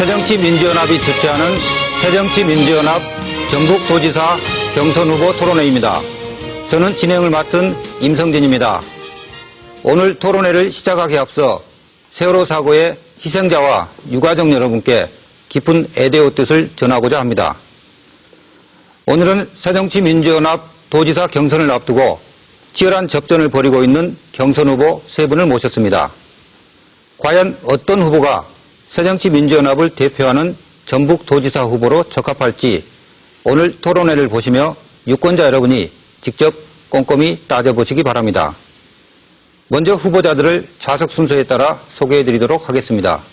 새정치민주연합이 주최하는 새정치민주연합 전북도지사 경선후보 토론회입니다. 저는 진행을 맡은 임성진입니다. 오늘 토론회를 시작하기에 앞서 세월호 사고의 희생자와 유가족 여러분께 깊은 애도의 뜻을 전하고자 합니다. 오늘은 새정치민주연합 도지사 경선을 앞두고 치열한 접전을 벌이고 있는 경선후보 세 분을 모셨습니다. 과연 어떤 후보가 새정치민주연합을 대표하는 전북도지사 후보로 적합할지 오늘 토론회를 보시며 유권자 여러분이 직접 꼼꼼히 따져보시기 바랍니다. 먼저 후보자들을 좌석 순서에 따라 소개해드리도록 하겠습니다.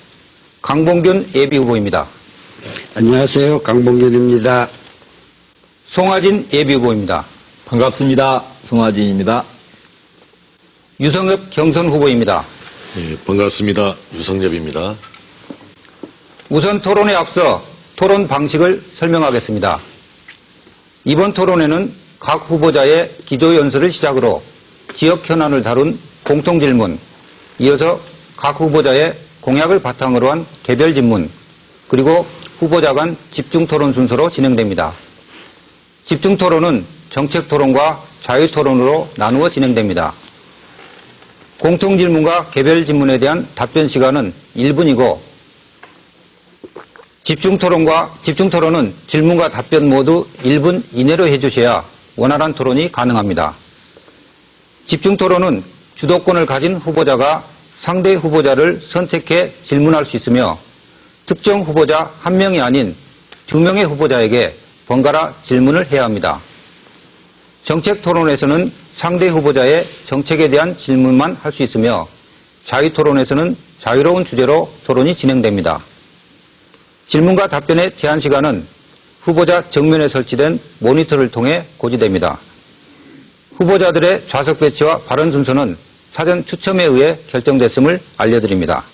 강봉균 예비후보입니다. 안녕하세요. 강봉균입니다. 송하진 예비후보입니다. 반갑습니다. 송하진입니다. 유성엽 경선후보입니다. 네, 반갑습니다. 유성엽입니다. 우선 토론에 앞서 토론 방식을 설명하겠습니다. 이번 토론회는 각 후보자의 기조연설을 시작으로 지역 현안을 다룬 공통질문, 이어서 각 후보자의 공약을 바탕으로 한 개별 질문, 그리고 후보자 간 집중토론 순서로 진행됩니다. 집중토론은 정책토론과 자유토론으로 나누어 진행됩니다. 공통질문과 개별 질문에 대한 답변 시간은 1분이고 집중토론은 질문과 답변 모두 1분 이내로 해주셔야 원활한 토론이 가능합니다. 집중토론은 주도권을 가진 후보자가 상대 후보자를 선택해 질문할 수 있으며 특정 후보자 한 명이 아닌 2명의 후보자에게 번갈아 질문을 해야 합니다. 정책토론에서는 상대 후보자의 정책에 대한 질문만 할 수 있으며 자유토론에서는 자유로운 주제로 토론이 진행됩니다. 질문과 답변의 제한 시간은 후보자 정면에 설치된 모니터를 통해 고지됩니다. 후보자들의 좌석 배치와 발언 순서는 사전 추첨에 의해 결정됐음을 알려드립니다.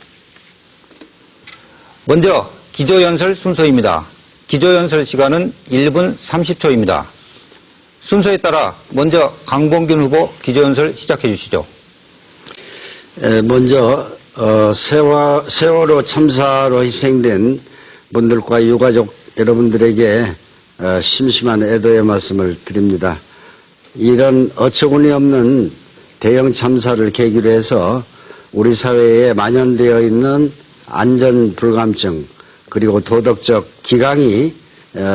먼저 기조연설 순서입니다. 기조연설 시간은 1분 30초입니다. 순서에 따라 먼저 강봉균 후보 기조연설 시작해 주시죠. 먼저 세월호 참사로 희생된 분들과 유가족 여러분들에게 심심한 애도의 말씀을 드립니다. 이런 어처구니 없는 대형 참사를 계기로 해서 우리 사회에 만연되어 있는 안전 불감증 그리고 도덕적 기강이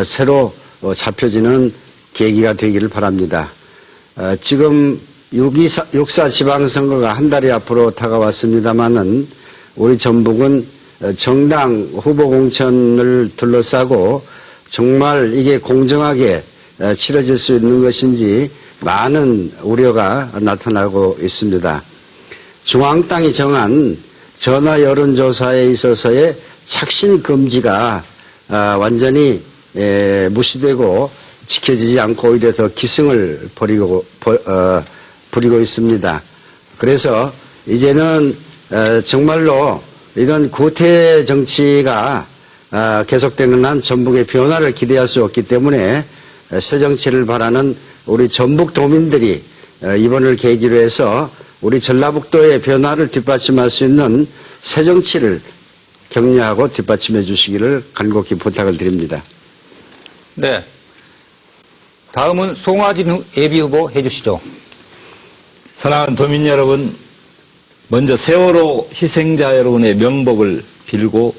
새로 잡혀지는 계기가 되기를 바랍니다. 지금 6.4 지방선거가 한 달이 앞으로 다가왔습니다마는 우리 전북은 정당 후보 공천을 둘러싸고 정말 이게 공정하게 치러질 수 있는 것인지 많은 우려가 나타나고 있습니다. 중앙당이 정한 전화 여론조사에 있어서의 착신 금지가 완전히 무시되고 지켜지지 않고 오히려 더 기승을 부리고 있습니다. 그래서 이제는 정말로 이런 구태 정치가 계속되는 한 전북의 변화를 기대할 수 없기 때문에 새 정치를 바라는 우리 전북도민들이 이번을 계기로 해서 우리 전라북도의 변화를 뒷받침할 수 있는 새 정치를 격려하고 뒷받침해 주시기를 간곡히 부탁을 드립니다. 네. 다음은 송하진 예비후보 해주시죠. 사랑하는 도민 여러분, 먼저 세월호 희생자 여러분의 명복을 빌고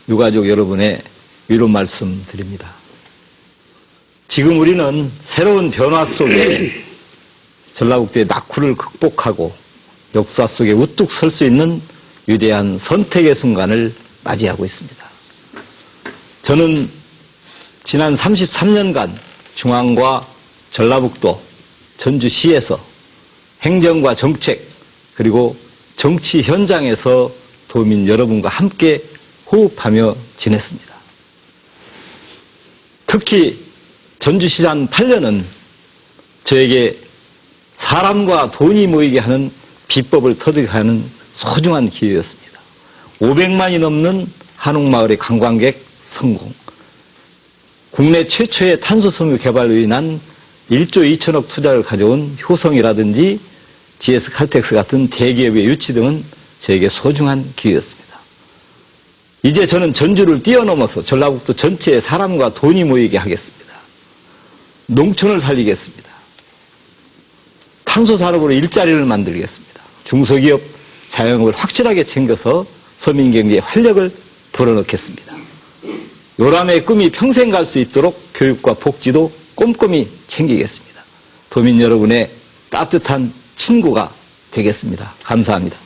유가족 여러분의 위로 말씀드립니다. 지금 우리는 새로운 변화 속에 전라북도의 낙후를 극복하고 역사 속에 우뚝 설 수 있는 위대한 선택의 순간을 맞이하고 있습니다. 저는 지난 33년간 중앙과 전라북도, 전주시에서 행정과 정책 그리고 정치 현장에서 도민 여러분과 함께 호흡하며 지냈습니다. 특히 전주시장 8년은 저에게 사람과 돈이 모이게 하는 비법을 터득하는 소중한 기회였습니다. 500만이 넘는 한옥마을의 관광객 성공, 국내 최초의 탄소섬유 개발로 인한 1조 2천억 투자를 가져온 효성이라든지 GS 칼텍스 같은 대기업의 유치 등은 저에게 소중한 기회였습니다. 이제 저는 전주를 뛰어넘어서 전라북도 전체에 사람과 돈이 모이게 하겠습니다. 농촌을 살리겠습니다. 탄소산업으로 일자리를 만들겠습니다. 중소기업, 자영업을 확실하게 챙겨서 서민경제에 활력을 불어넣겠습니다. 요람의 꿈이 평생 갈 수 있도록 교육과 복지도 꼼꼼히 챙기겠습니다. 도민 여러분의 따뜻한 친구가 되겠습니다. 감사합니다.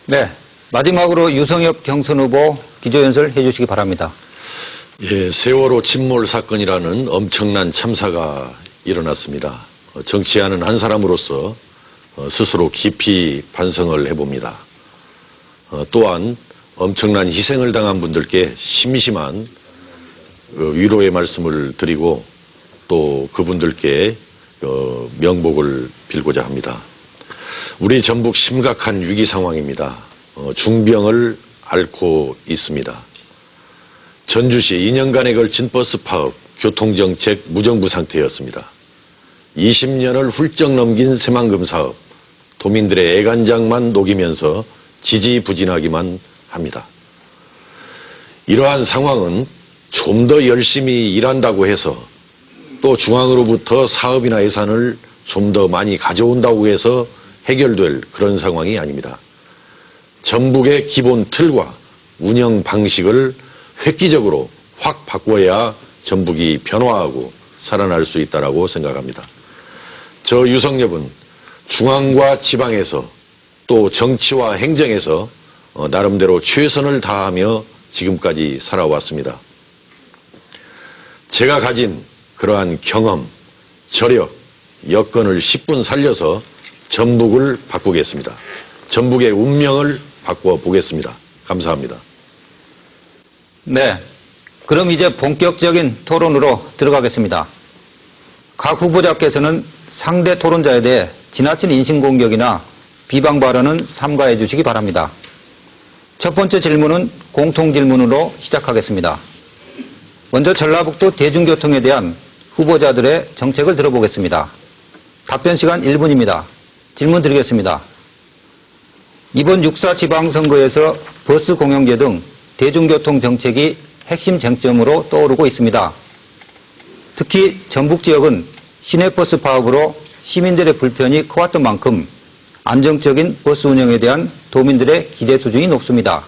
네. 마지막으로 유성엽 경선 후보 기조연설 해주시기 바랍니다. 예, 세월호 침몰 사건이라는 엄청난 참사가 일어났습니다. 정치하는 한 사람으로서 스스로 깊이 반성을 해봅니다. 또한 엄청난 희생을 당한 분들께 심심한 위로의 말씀을 드리고 또 그분들께 명복을 빌고자 합니다. 우리 전북 심각한 위기 상황입니다. 중병을 앓고 있습니다. 전주시 2년간에 걸친 버스 파업, 교통정책 무정부 상태였습니다. 20년을 훌쩍 넘긴 새만금 사업, 도민들의 애간장만 녹이면서 지지부진하기만 합니다. 이러한 상황은 좀 더 열심히 일한다고 해서 또 중앙으로부터 사업이나 예산을 좀 더 많이 가져온다고 해서 해결될 그런 상황이 아닙니다. 전북의 기본 틀과 운영 방식을 획기적으로 확 바꿔야 전북이 변화하고 살아날 수 있다고 생각합니다. 저 유성엽은 중앙과 지방에서 또 정치와 행정에서 나름대로 최선을 다하며 지금까지 살아왔습니다. 제가 가진 그러한 경험, 저력, 여건을 10분 살려서 전북을 바꾸겠습니다. 전북의 운명을 바꿔보겠습니다. 감사합니다. 네. 그럼 이제 본격적인 토론으로 들어가겠습니다. 각 후보자께서는 상대 토론자에 대해 지나친 인신공격이나 비방 발언은 삼가해 주시기 바랍니다. 첫 번째 질문은 공통질문으로 시작하겠습니다. 먼저 전라북도 대중교통에 대한 후보자들의 정책을 들어보겠습니다. 답변 시간 1분입니다. 질문 드리겠습니다. 이번 6.4 지방선거에서 버스 공영제 등 대중교통 정책이 핵심 쟁점으로 떠오르고 있습니다. 특히 전북 지역은 시내버스 파업으로 시민들의 불편이 커왔던 만큼 안정적인 버스 운영에 대한 도민들의 기대 수준이 높습니다.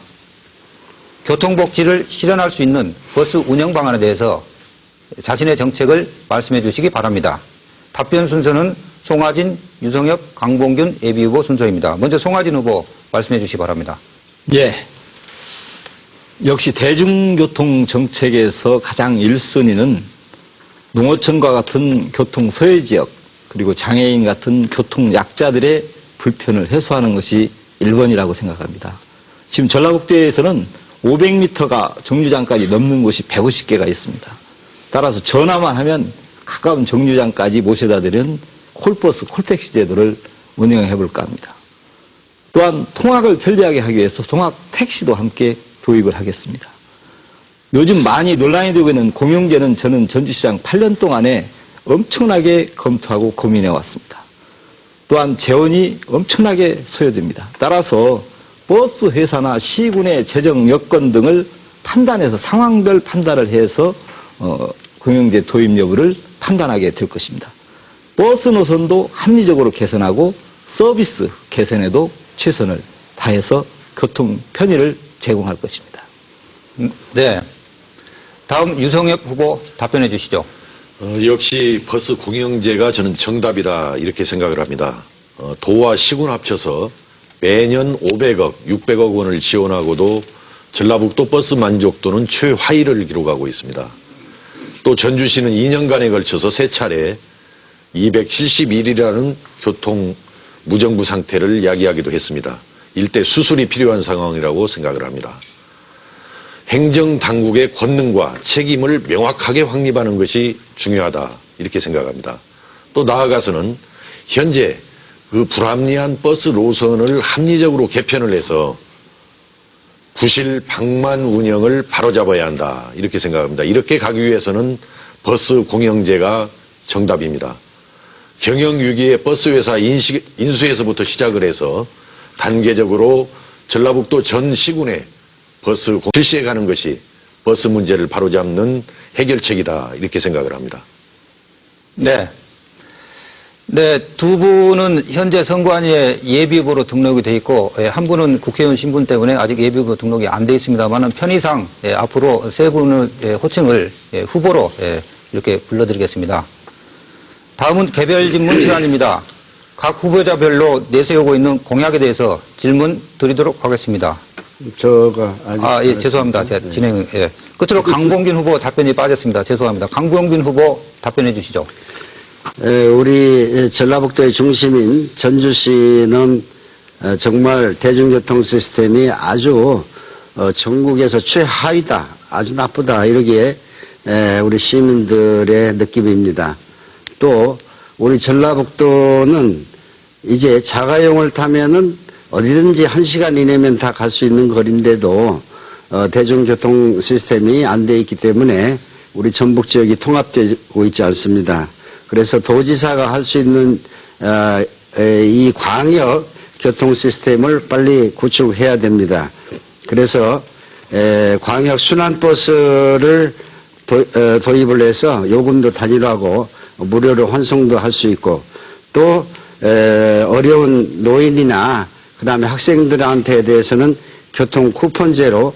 교통복지를 실현할 수 있는 버스 운영 방안에 대해서 자신의 정책을 말씀해 주시기 바랍니다. 답변 순서는 송하진, 유성엽, 강봉균 예비후보 순서입니다. 먼저 송하진 후보 말씀해 주시기 바랍니다. 예. 역시 대중교통 정책에서 가장 1순위는 농어촌과 같은 교통 소외 지역 그리고 장애인 같은 교통 약자들의 불편을 해소하는 것이 1번이라고 생각합니다. 지금 전라북도에서는 500m가 정류장까지 넘는 곳이 150개가 있습니다. 따라서 전화만 하면 가까운 정류장까지 모셔다 드리는 콜버스, 콜택시 제도를 운영해 볼까 합니다. 또한 통학을 편리하게 하기 위해서 통학택시도 함께 도입을 하겠습니다. 요즘 많이 논란이 되고 있는 공영제는 저는 전주시장 8년 동안에 엄청나게 검토하고 고민해 왔습니다. 또한 재원이 엄청나게 소요됩니다. 따라서 버스 회사나 시군의 재정 여건 등을 판단해서 상황별 판단을 해서 공영제 도입 여부를 판단하게 될 것입니다. 버스 노선도 합리적으로 개선하고 서비스 개선에도 최선을 다해서 교통 편의를 제공할 것입니다. 네. 다음 유성엽 후보 답변해 주시죠. 역시 버스 공영제가 저는 정답이다 이렇게 생각을 합니다. 도와 시군 합쳐서 매년 500억, 600억 원을 지원하고도 전라북도 버스 만족도는 최하위를 기록하고 있습니다. 또 전주시는 2년간에 걸쳐서 3차례 271이라는 교통 무정부 상태를 야기하기도 했습니다. 일대 수술이 필요한 상황이라고 생각을 합니다. 행정당국의 권능과 책임을 명확하게 확립하는 것이 중요하다 이렇게 생각합니다. 또 나아가서는 현재 그 불합리한 버스 노선을 합리적으로 개편을 해서 부실 방만 운영을 바로잡아야 한다 이렇게 생각합니다. 이렇게 가기 위해서는 버스 공영제가 정답입니다. 경영위기의 버스 회사 인수에서부터 시작을 해서 단계적으로 전라북도 전 시군에 버스 실시해 가는 것이 버스 문제를 바로잡는 해결책이다 이렇게 생각을 합니다. 네. 네, 두 분은 현재 선관위에 예비후보로 등록이 돼 있고, 한 분은 국회의원 신분 때문에 아직 예비후보 등록이 안 돼 있습니다만은 편의상 앞으로 세 분의 호칭을 후보로 이렇게 불러드리겠습니다. 다음은 개별 질문 시간입니다. 각 후보자별로 내세우고 있는 공약에 대해서 질문 드리도록 하겠습니다. 아직 죄송합니다. 제가 진행, 끝으로 강봉균 후보 답변이 빠졌습니다. 죄송합니다. 강봉균 후보 답변해 주시죠. 우리 전라북도의 중심인 전주시는 정말 대중교통 시스템이 아주 전국에서 최하위다, 아주 나쁘다 이러기에 우리 시민들의 느낌입니다. 또 우리 전라북도는 이제 자가용을 타면은 어디든지 1시간 이내면 다 갈 수 있는 거리인데도 대중교통 시스템이 안 돼 있기 때문에 우리 전북 지역이 통합되고 있지 않습니다. 그래서 도지사가 할 수 있는 이 광역 교통 시스템을 빨리 구축해야 됩니다. 그래서 광역 순환버스를 도입을 해서 요금도 단일화하고 무료로 환송도 할 수 있고 또 어려운 노인이나 그다음에 학생들한테 대해서는 교통 쿠폰제로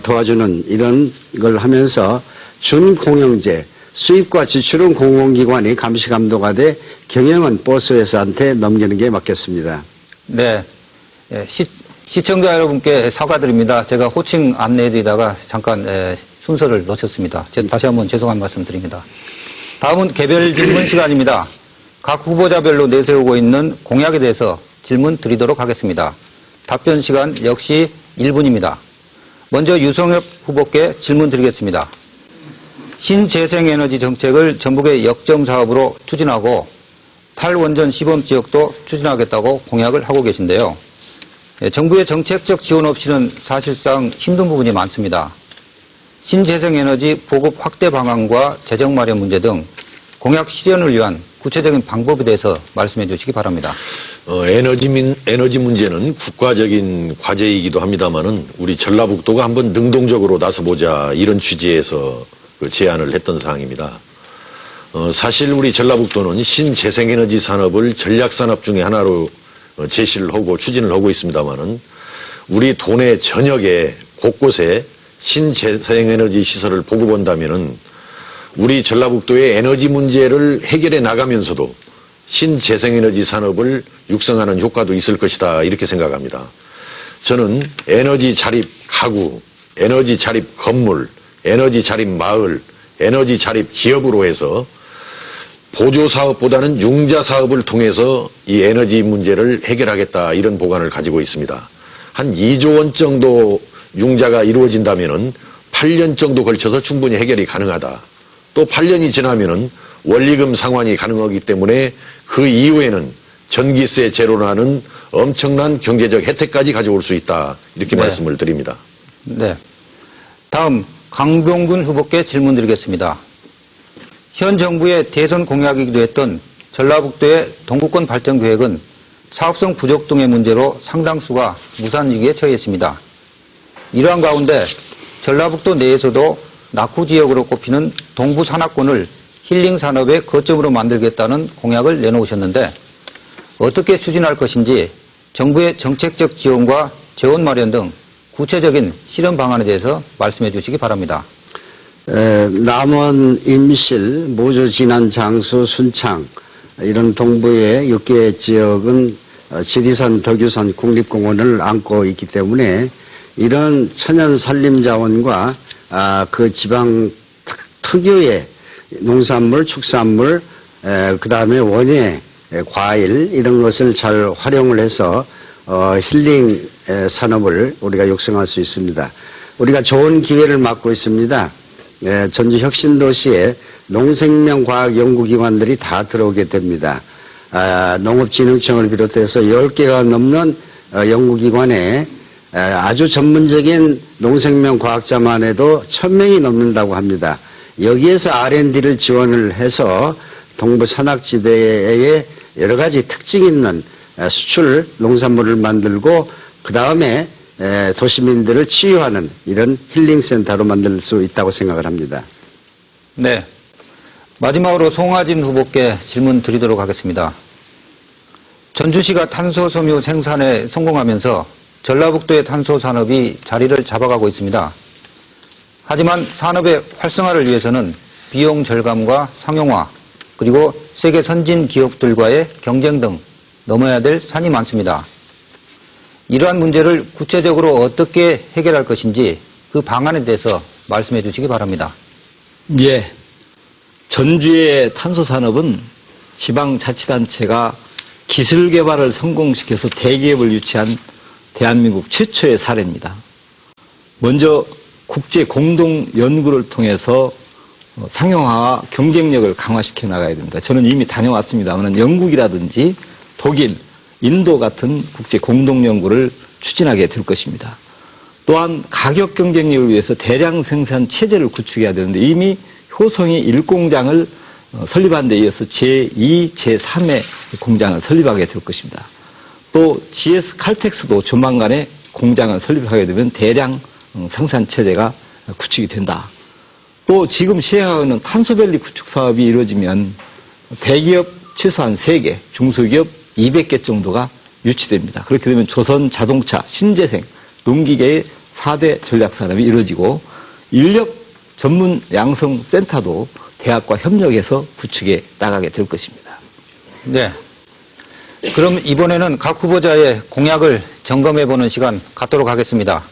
도와주는 이런 걸 하면서 준공영제 수입과 지출은 공공기관이 감시 감독가 돼 경영은 버스 회사한테 넘기는 게 맞겠습니다. 네. 시청자 여러분께 사과드립니다. 제가 호칭 안내해드리다가 잠깐 순서를 놓쳤습니다. 다시 한번 죄송한 말씀 드립니다. 다음은 개별 질문 시간입니다. 각 후보자별로 내세우고 있는 공약에 대해서 질문 드리도록 하겠습니다. 답변 시간 역시 1분입니다. 먼저 유성엽 후보께 질문 드리겠습니다. 신재생에너지 정책을 전북의 역점 사업으로 추진하고 탈원전 시범 지역도 추진하겠다고 공약을 하고 계신데요. 정부의 정책적 지원 없이는 사실상 힘든 부분이 많습니다. 신재생에너지 보급 확대 방안과 재정 마련 문제 등 공약 실현을 위한 구체적인 방법에 대해서 말씀해 주시기 바랍니다. 에너지 문제는 국가적인 과제이기도 합니다만은 우리 전라북도가 한번 능동적으로 나서보자 이런 취지에서 제안을 했던 사항입니다. 사실 우리 전라북도는 신재생에너지 산업을 전략산업 중에 하나로 제시를 하고 추진을 하고 있습니다만은 우리 도내 전역에 곳곳에 신재생에너지 시설을 보급한다면은 우리 전라북도의 에너지 문제를 해결해 나가면서도 신재생에너지 산업을 육성하는 효과도 있을 것이다 이렇게 생각합니다. 저는 에너지 자립 가구, 에너지 자립 건물, 에너지 자립 마을, 에너지 자립 기업으로 해서 보조사업보다는 융자사업을 통해서 이 에너지 문제를 해결하겠다 이런 보관을 가지고 있습니다. 한 2조 원 정도 융자가 이루어진다면은 8년 정도 걸쳐서 충분히 해결이 가능하다. 또 8년이 지나면은 원리금 상환이 가능하기 때문에 그 이후에는 전기세 제로라는 엄청난 경제적 혜택까지 가져올 수 있다. 이렇게 말씀을 드립니다. 네. 다음 강병균 후보께 질문 드리겠습니다. 현 정부의 대선 공약이기도 했던 전라북도의 동구권 발전 계획은 사업성 부족 등의 문제로 상당수가 무산위기에 처해 있습니다. 이러한 가운데 전라북도 내에서도 낙후 지역으로 꼽히는 동부 산악권을 힐링 산업의 거점으로 만들겠다는 공약을 내놓으셨는데 어떻게 추진할 것인지 정부의 정책적 지원과 재원 마련 등 구체적인 실현 방안에 대해서 말씀해 주시기 바랍니다. 남원, 임실, 모주, 진안, 장수, 순창 이런 동부의 6개 지역은 지리산, 덕유산 국립공원을 안고 있기 때문에 이런 천연 산림 자원과 그 지방 특유의 농산물, 축산물, 그 다음에 원예, 과일 이런 것을 잘 활용을 해서 힐링 산업을 우리가 육성할 수 있습니다. 우리가 좋은 기회를 맞고 있습니다. 전주 혁신도시에 농생명과학연구기관들이 다 들어오게 됩니다. 농업진흥청을 비롯해서 10개가 넘는 연구기관에 아주 전문적인 농생명과학자만 해도 1000명이 넘는다고 합니다. 여기에서 R&D를 지원을 해서 동부 산악지대에 여러 가지 특징 있는 수출 농산물을 만들고 그 다음에 도시민들을 치유하는 이런 힐링센터로 만들 수 있다고 생각을 합니다. 네. 마지막으로 송하진 후보께 질문 드리도록 하겠습니다. 전주시가 탄소 섬유 생산에 성공하면서 전라북도의 탄소 산업이 자리를 잡아가고 있습니다. 하지만 산업의 활성화를 위해서는 비용 절감과 상용화, 그리고 세계 선진 기업들과의 경쟁 등 넘어야 될 산이 많습니다. 이러한 문제를 구체적으로 어떻게 해결할 것인지 그 방안에 대해서 말씀해 주시기 바랍니다. 예. 전주의 탄소 산업은 지방자치단체가 기술 개발을 성공시켜서 대기업을 유치한 대한민국 최초의 사례입니다. 먼저 국제 공동 연구를 통해서 상용화와 경쟁력을 강화시켜 나가야 됩니다. 저는 이미 다녀왔습니다만 영국이라든지 독일, 인도 같은 국제 공동 연구를 추진하게 될 것입니다. 또한 가격 경쟁력을 위해서 대량 생산 체제를 구축해야 되는데 이미 효성이 1공장을 설립한 데 이어서 제2, 제3의 공장을 설립하게 될 것입니다. 또 GS 칼텍스도 조만간에 공장을 설립하게 되면 대량 생산 체제가 구축이 된다. 또 지금 시행하고 있는 탄소밸리 구축 사업이 이루어지면 대기업 최소한 3개, 중소기업 200개 정도가 유치됩니다. 그렇게 되면 조선 자동차, 신재생, 농기계의 4대 전략산업이 이루어지고 인력 전문 양성 센터도 대학과 협력해서 구축해 나가게 될 것입니다. 네. 그럼 이번에는 각 후보자의 공약을 점검해보는 시간 갖도록 하겠습니다.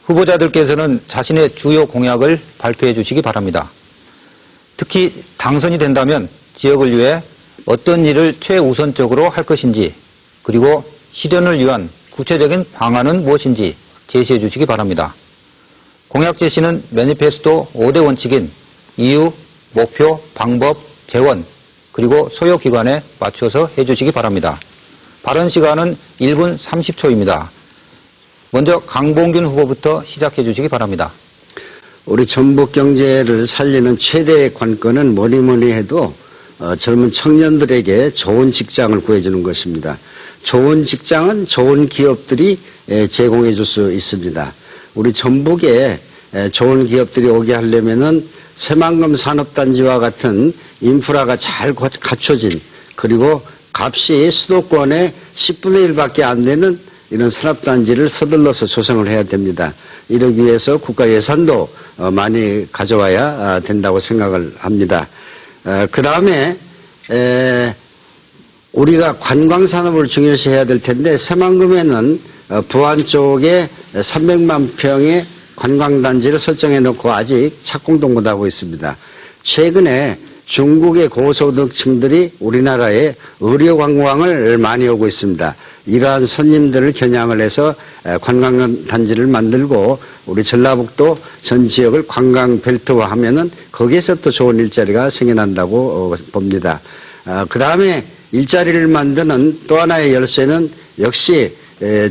후보자들께서는 자신의 주요 공약을 발표해 주시기 바랍니다. 특히 당선이 된다면 지역을 위해 어떤 일을 최우선적으로 할 것인지, 그리고 실현을 위한 구체적인 방안은 무엇인지 제시해 주시기 바랍니다. 공약 제시는 매니페스토 5대 원칙인 이유, 목표, 방법, 재원, 그리고 소요 기관에 맞춰서 해주시기 바랍니다. 발언 시간은 1분 30초입니다. 먼저 강봉균 후보부터 시작해 주시기 바랍니다. 우리 전북 경제를 살리는 최대의 관건은 뭐니 해도 젊은 청년들에게 좋은 직장을 구해주는 것입니다. 좋은 직장은 좋은 기업들이 제공해 줄 수 있습니다. 우리 전북에 좋은 기업들이 오게 하려면은 새만금 산업단지와 같은 인프라가 잘 갖춰진, 그리고 값이 수도권의 10분의 1밖에 안 되는 이런 산업단지를 서둘러서 조성을 해야 됩니다. 이러기 위해서 국가 예산도 많이 가져와야 된다고 생각을 합니다. 그 다음에 우리가 관광산업을 중요시해야 될 텐데 새만금에는 부안 쪽에 300만 평의 관광단지를 설정해 놓고 아직 착공도 못하고 있습니다. 최근에 중국의 고소득층들이 우리나라에 의료관광을 많이 오고 있습니다. 이러한 손님들을 겨냥을 해서 관광단지를 만들고 우리 전라북도 전 지역을 관광벨트화하면은 거기에서 또 좋은 일자리가 생겨난다고 봅니다. 그 다음에 일자리를 만드는 또 하나의 열쇠는 역시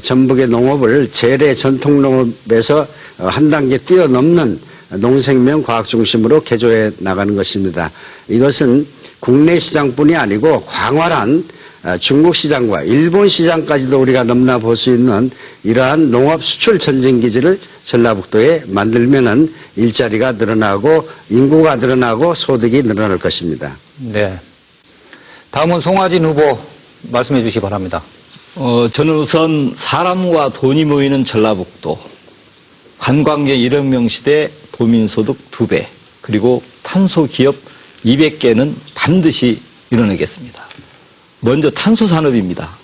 전북의 농업을 재래 전통농업에서 한 단계 뛰어넘는 농생명 과학 중심으로 개조해 나가는 것입니다. 이것은 국내 시장뿐이 아니고 광활한 중국 시장과 일본 시장까지도 우리가 넘나 볼 수 있는 이러한 농업 수출 전쟁 기지를 전라북도에 만들면은 일자리가 늘어나고 인구가 늘어나고 소득이 늘어날 것입니다. 네. 다음은 송하진 후보 말씀해 주시기 바랍니다. 저는 우선 사람과 돈이 모이는 전라북도, 관광객 1억 명 시대 도민소득 2배, 그리고 탄소 기업 200개는 반드시 이뤄내겠습니다. 먼저 탄소 산업입니다.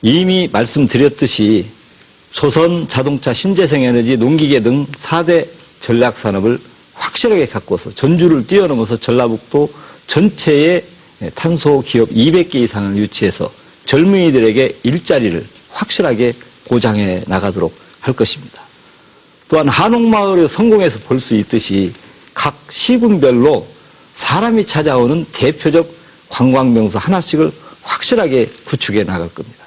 이미 말씀드렸듯이 조선, 자동차, 신재생에너지, 농기계 등 4대 전략 산업을 확실하게 갖고서 전주를 뛰어넘어서 전라북도 전체의 탄소 기업 200개 이상을 유치해서 젊은이들에게 일자리를 확실하게 보장해 나가도록 할 것입니다. 또한 한옥마을의 성공에서 볼 수 있듯이 각 시군별로 사람이 찾아오는 대표적 관광명소 하나씩을 확실하게 구축해 나갈 겁니다.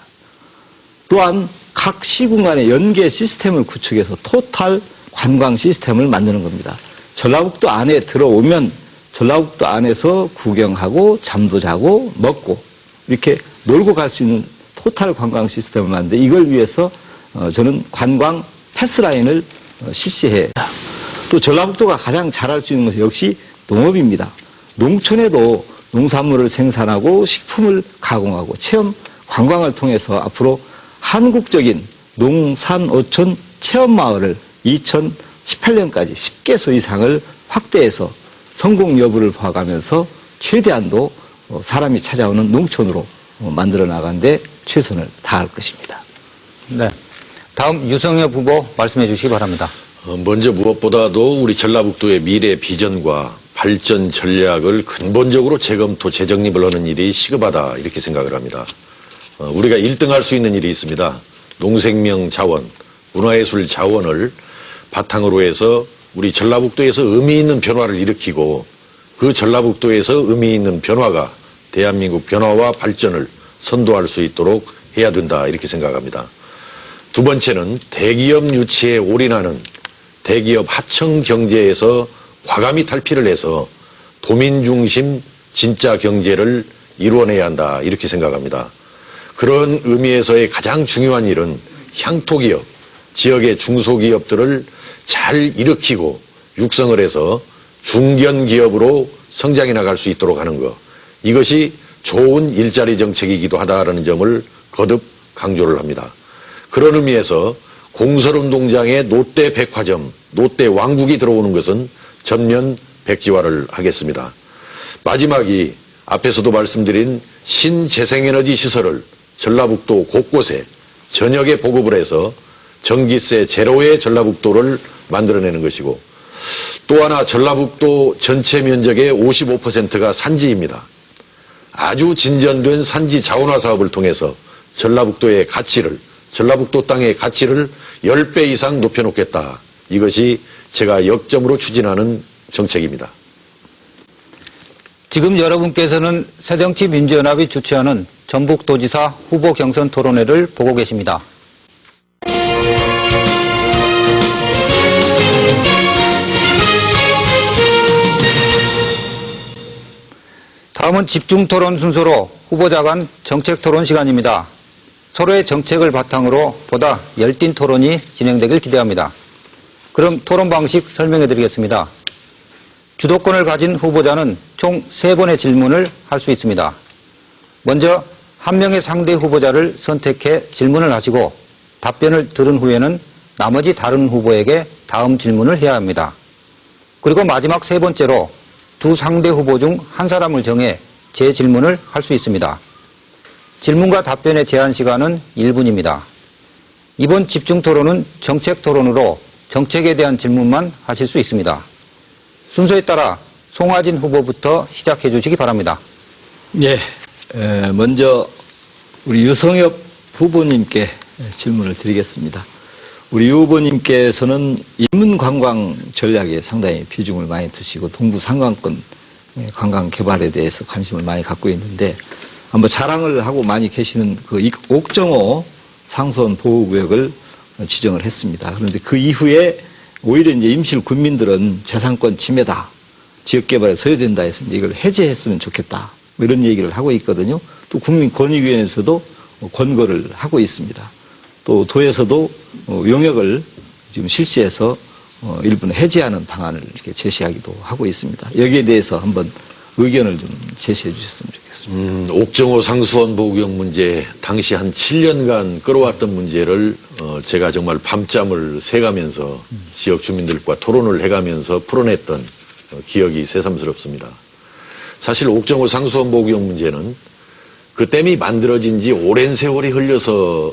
또한 각 시군 간의 연계 시스템을 구축해서 토탈 관광 시스템을 만드는 겁니다. 전라북도 안에 들어오면 전라북도 안에서 구경하고 잠도 자고 먹고 이렇게 놀고 갈 수 있는 토탈 관광 시스템을 만드는데 이걸 위해서 저는 관광 패스라인을 실시해. 또 전라북도가 가장 잘할 수 있는 것은 역시 농업입니다. 농촌에도 농산물을 생산하고 식품을 가공하고 체험 관광을 통해서 앞으로 한국적인 농산어촌 체험마을을 2018년까지 10개소 이상을 확대해서 성공 여부를 봐가면서 최대한도 사람이 찾아오는 농촌으로 만들어 나가는데 최선을 다할 것입니다. 네. 다음 유성엽 후보 말씀해 주시기 바랍니다. 먼저 무엇보다도 우리 전라북도의 미래 비전과 발전 전략을 근본적으로 재검토, 재정립을 하는 일이 시급하다 이렇게 생각을 합니다. 우리가 1등할 수 있는 일이 있습니다. 농생명 자원, 문화예술 자원을 바탕으로 해서 우리 전라북도에서 의미 있는 변화를 일으키고 그 전라북도에서 의미 있는 변화가 대한민국 변화와 발전을 선도할 수 있도록 해야 된다 이렇게 생각합니다. 두 번째는 대기업 유치에 올인하는 대기업 하청 경제에서 과감히 탈피를 해서 도민 중심 진짜 경제를 이루어내야 한다 이렇게 생각합니다. 그런 의미에서의 가장 중요한 일은 향토기업, 지역의 중소기업들을 잘 일으키고 육성을 해서 중견기업으로 성장해 나갈 수 있도록 하는 것. 이것이 좋은 일자리 정책이기도 하다라는 점을 거듭 강조를 합니다. 그런 의미에서 공설운동장에 롯데백화점, 롯데왕국이 들어오는 것은 전면 백지화를 하겠습니다. 마지막이 앞에서도 말씀드린 신재생에너지 시설을 전라북도 곳곳에 전역에 보급을 해서 전기세 제로의 전라북도를 만들어내는 것이고 또 하나 전라북도 전체 면적의 55%가 산지입니다. 아주 진전된 산지 자원화 사업을 통해서 전라북도의 가치를 전라북도 땅의 가치를 10배 이상 높여놓겠다. 이것이 제가 역점으로 추진하는 정책입니다. 지금 여러분께서는 새정치민주연합이 주최하는 전북도지사 후보 경선 토론회를 보고 계십니다. 다음은 집중토론 순서로 후보자 간 정책토론 시간입니다. 서로의 정책을 바탕으로 보다 열띤 토론이 진행되길 기대합니다. 그럼 토론 방식 설명해 드리겠습니다. 주도권을 가진 후보자는 총 3번의 질문을 할 수 있습니다. 먼저 한 명의 상대 후보자를 선택해 질문을 하시고 답변을 들은 후에는 나머지 다른 후보에게 다음 질문을 해야 합니다. 그리고 마지막 3번째로 두 상대 후보 중 한 사람을 정해 재질문을 할 수 있습니다. 질문과 답변의 제한 시간은 1분입니다. 이번 집중토론은 정책토론으로 정책에 대한 질문만 하실 수 있습니다. 순서에 따라 송하진 후보부터 시작해 주시기 바랍니다. 예, 먼저 우리 유성엽 후보님께 질문을 드리겠습니다. 우리 유 후보님께서는 인문관광 전략에 상당히 비중을 많이 두시고 동부 상강권 관광 개발에 대해서 관심을 많이 갖고 있는데 한번 자랑을 하고 많이 계시는 그 옥정호 상수원 보호구역을 지정을 했습니다. 그런데 그 이후에 오히려 이제 임실 군민들은 재산권 침해다, 지역개발에 소요된다 해서 이제 이걸 해제했으면 좋겠다, 뭐 이런 얘기를 하고 있거든요. 또 국민권익위원회에서도 권고를 하고 있습니다. 또 도에서도 용역을 지금 실시해서 일부는 해제하는 방안을 이렇게 제시하기도 하고 있습니다. 여기에 대해서 한번 의견을 좀 제시해 주셨으면 좋겠습니다. 옥정호 상수원 보호구역 문제, 당시 한 7년간 끌어왔던 문제를 제가 정말 밤잠을 새가면서 지역 주민들과 토론을 해가면서 풀어냈던 기억이 새삼스럽습니다. 사실 옥정호 상수원 보호구역 문제는 그 댐이 만들어진 지 오랜 세월이 흘려서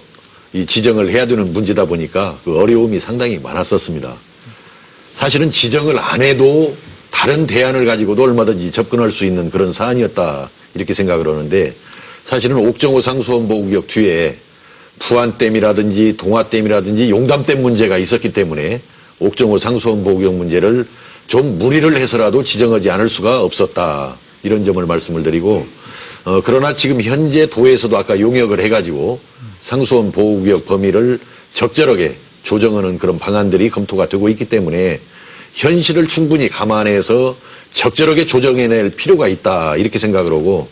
이 지정을 해야 되는 문제다 보니까 그 어려움이 상당히 많았었습니다. 사실은 지정을 안 해도 다른 대안을 가지고도 얼마든지 접근할 수 있는 그런 사안이었다 이렇게 생각을 하는데 사실은 옥정호 상수원 보호구역 뒤에 부안댐이라든지 동화댐이라든지 용담댐 문제가 있었기 때문에 옥정호 상수원 보호구역 문제를 좀 무리를 해서라도 지정하지 않을 수가 없었다 이런 점을 말씀을 드리고 그러나 지금 현재 도에서도 아까 용역을 해가지고 상수원 보호구역 범위를 적절하게 조정하는 그런 방안들이 검토가 되고 있기 때문에 현실을 충분히 감안해서 적절하게 조정해낼 필요가 있다 이렇게 생각을 하고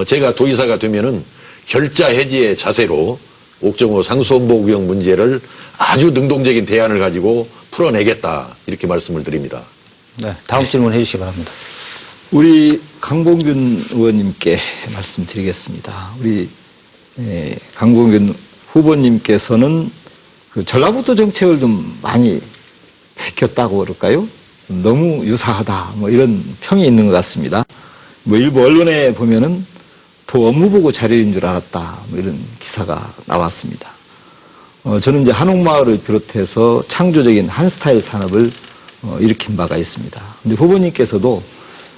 제가 도지사가 되면은 결자 해지의 자세로 옥정호 상수원보구역 문제를 아주 능동적인 대안을 가지고 풀어내겠다 이렇게 말씀을 드립니다. 네, 다음 질문 해주시기 바랍니다. 우리 강봉균 의원님께 말씀드리겠습니다. 우리 강봉균 후보님께서는 그 전라북도 정책을 좀 많이 베꼈다고 그럴까요? 너무 유사하다 뭐 이런 평이 있는 것 같습니다. 뭐 일부 언론에 보면은 도 업무보고 자료인 줄 알았다 뭐 이런 기사가 나왔습니다. 저는 이제 한옥마을을 비롯해서 창조적인 한스타일 산업을 일으킨 바가 있습니다. 근데 후보님께서도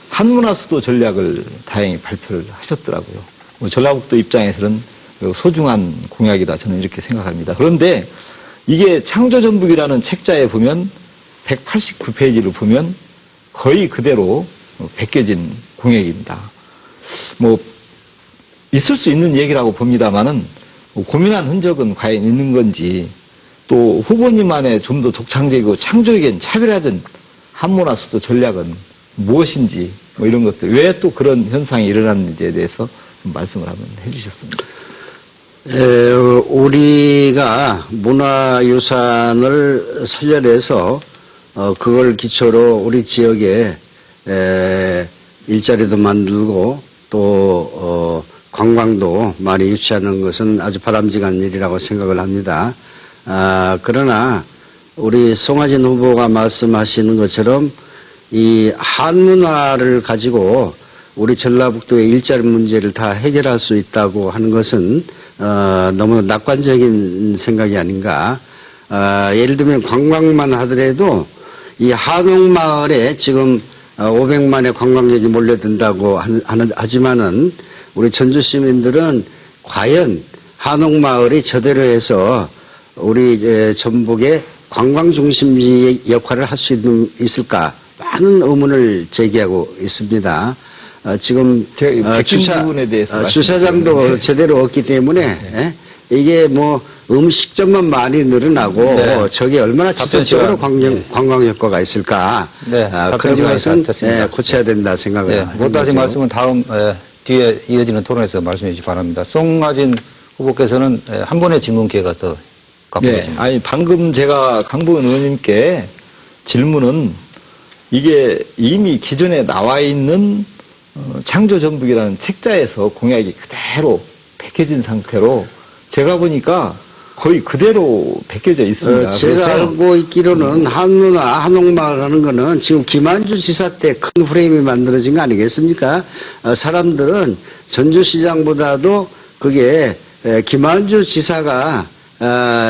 한문화수도 전략을 다행히 발표를 하셨더라고요. 뭐 전라북도 입장에서는 소중한 공약이다 저는 이렇게 생각합니다. 그런데 이게 창조전북이라는 책자에 보면 189페이지를 보면 거의 그대로 베껴진 공약입니다. 뭐 있을 수 있는 얘기라고 봅니다만은 고민한 흔적은 과연 있는 건지 또 후보님만의 좀 더 독창적이고 창조적인 차별화된 한문화수도 전략은 무엇인지 뭐 이런 것들 왜 또 그런 현상이 일어났는지에 대해서 좀 말씀을 한번 해주셨습니다. 우리가 문화유산을 살려내서 그걸 기초로 우리 지역에 일자리도 만들고 또 관광도 많이 유치하는 것은 아주 바람직한 일이라고 생각을 합니다. 그러나 우리 송하진 후보가 말씀하시는 것처럼 이 한문화를 가지고 우리 전라북도의 일자리 문제를 다 해결할 수 있다고 하는 것은 너무 낙관적인 생각이 아닌가. 예를 들면 관광만 하더라도 이 한옥마을에 지금 500만의 관광객이 몰려든다고 하지만은 우리 전주 시민들은 과연 한옥마을이 저대로 해서 우리 전북의 관광 중심지의 역할을 할 수 있을까 많은 의문을 제기하고 있습니다. 지금 주차장도 제대로 없기 때문에 이게 뭐 음식점만 많이 늘어나고 저게 얼마나 지속적으로 관광 효과가 있을까. 그런 것은 고쳐야 된다 생각을 합니다. 못다시 말씀은 다음 뒤에 이어지는 토론에서 말씀해 주시기 바랍니다. 송하진 후보께서는 한 번의 질문 기회가 더 갖고 계십니다. 아니 방금 제가 강봉원 의원님께 질문은 이게 이미 기존에 나와 있는 창조전북이라는 책자에서 공약이 그대로 베껴진 상태로 제가 보니까 거의 그대로 베껴져 있습니다. 제가 알고 있기로는 한문화, 한옥마을 하는 거는 지금 김한주 지사 때 큰 프레임이 만들어진 거 아니겠습니까? 사람들은 전주시장보다도 그게 김한주 지사가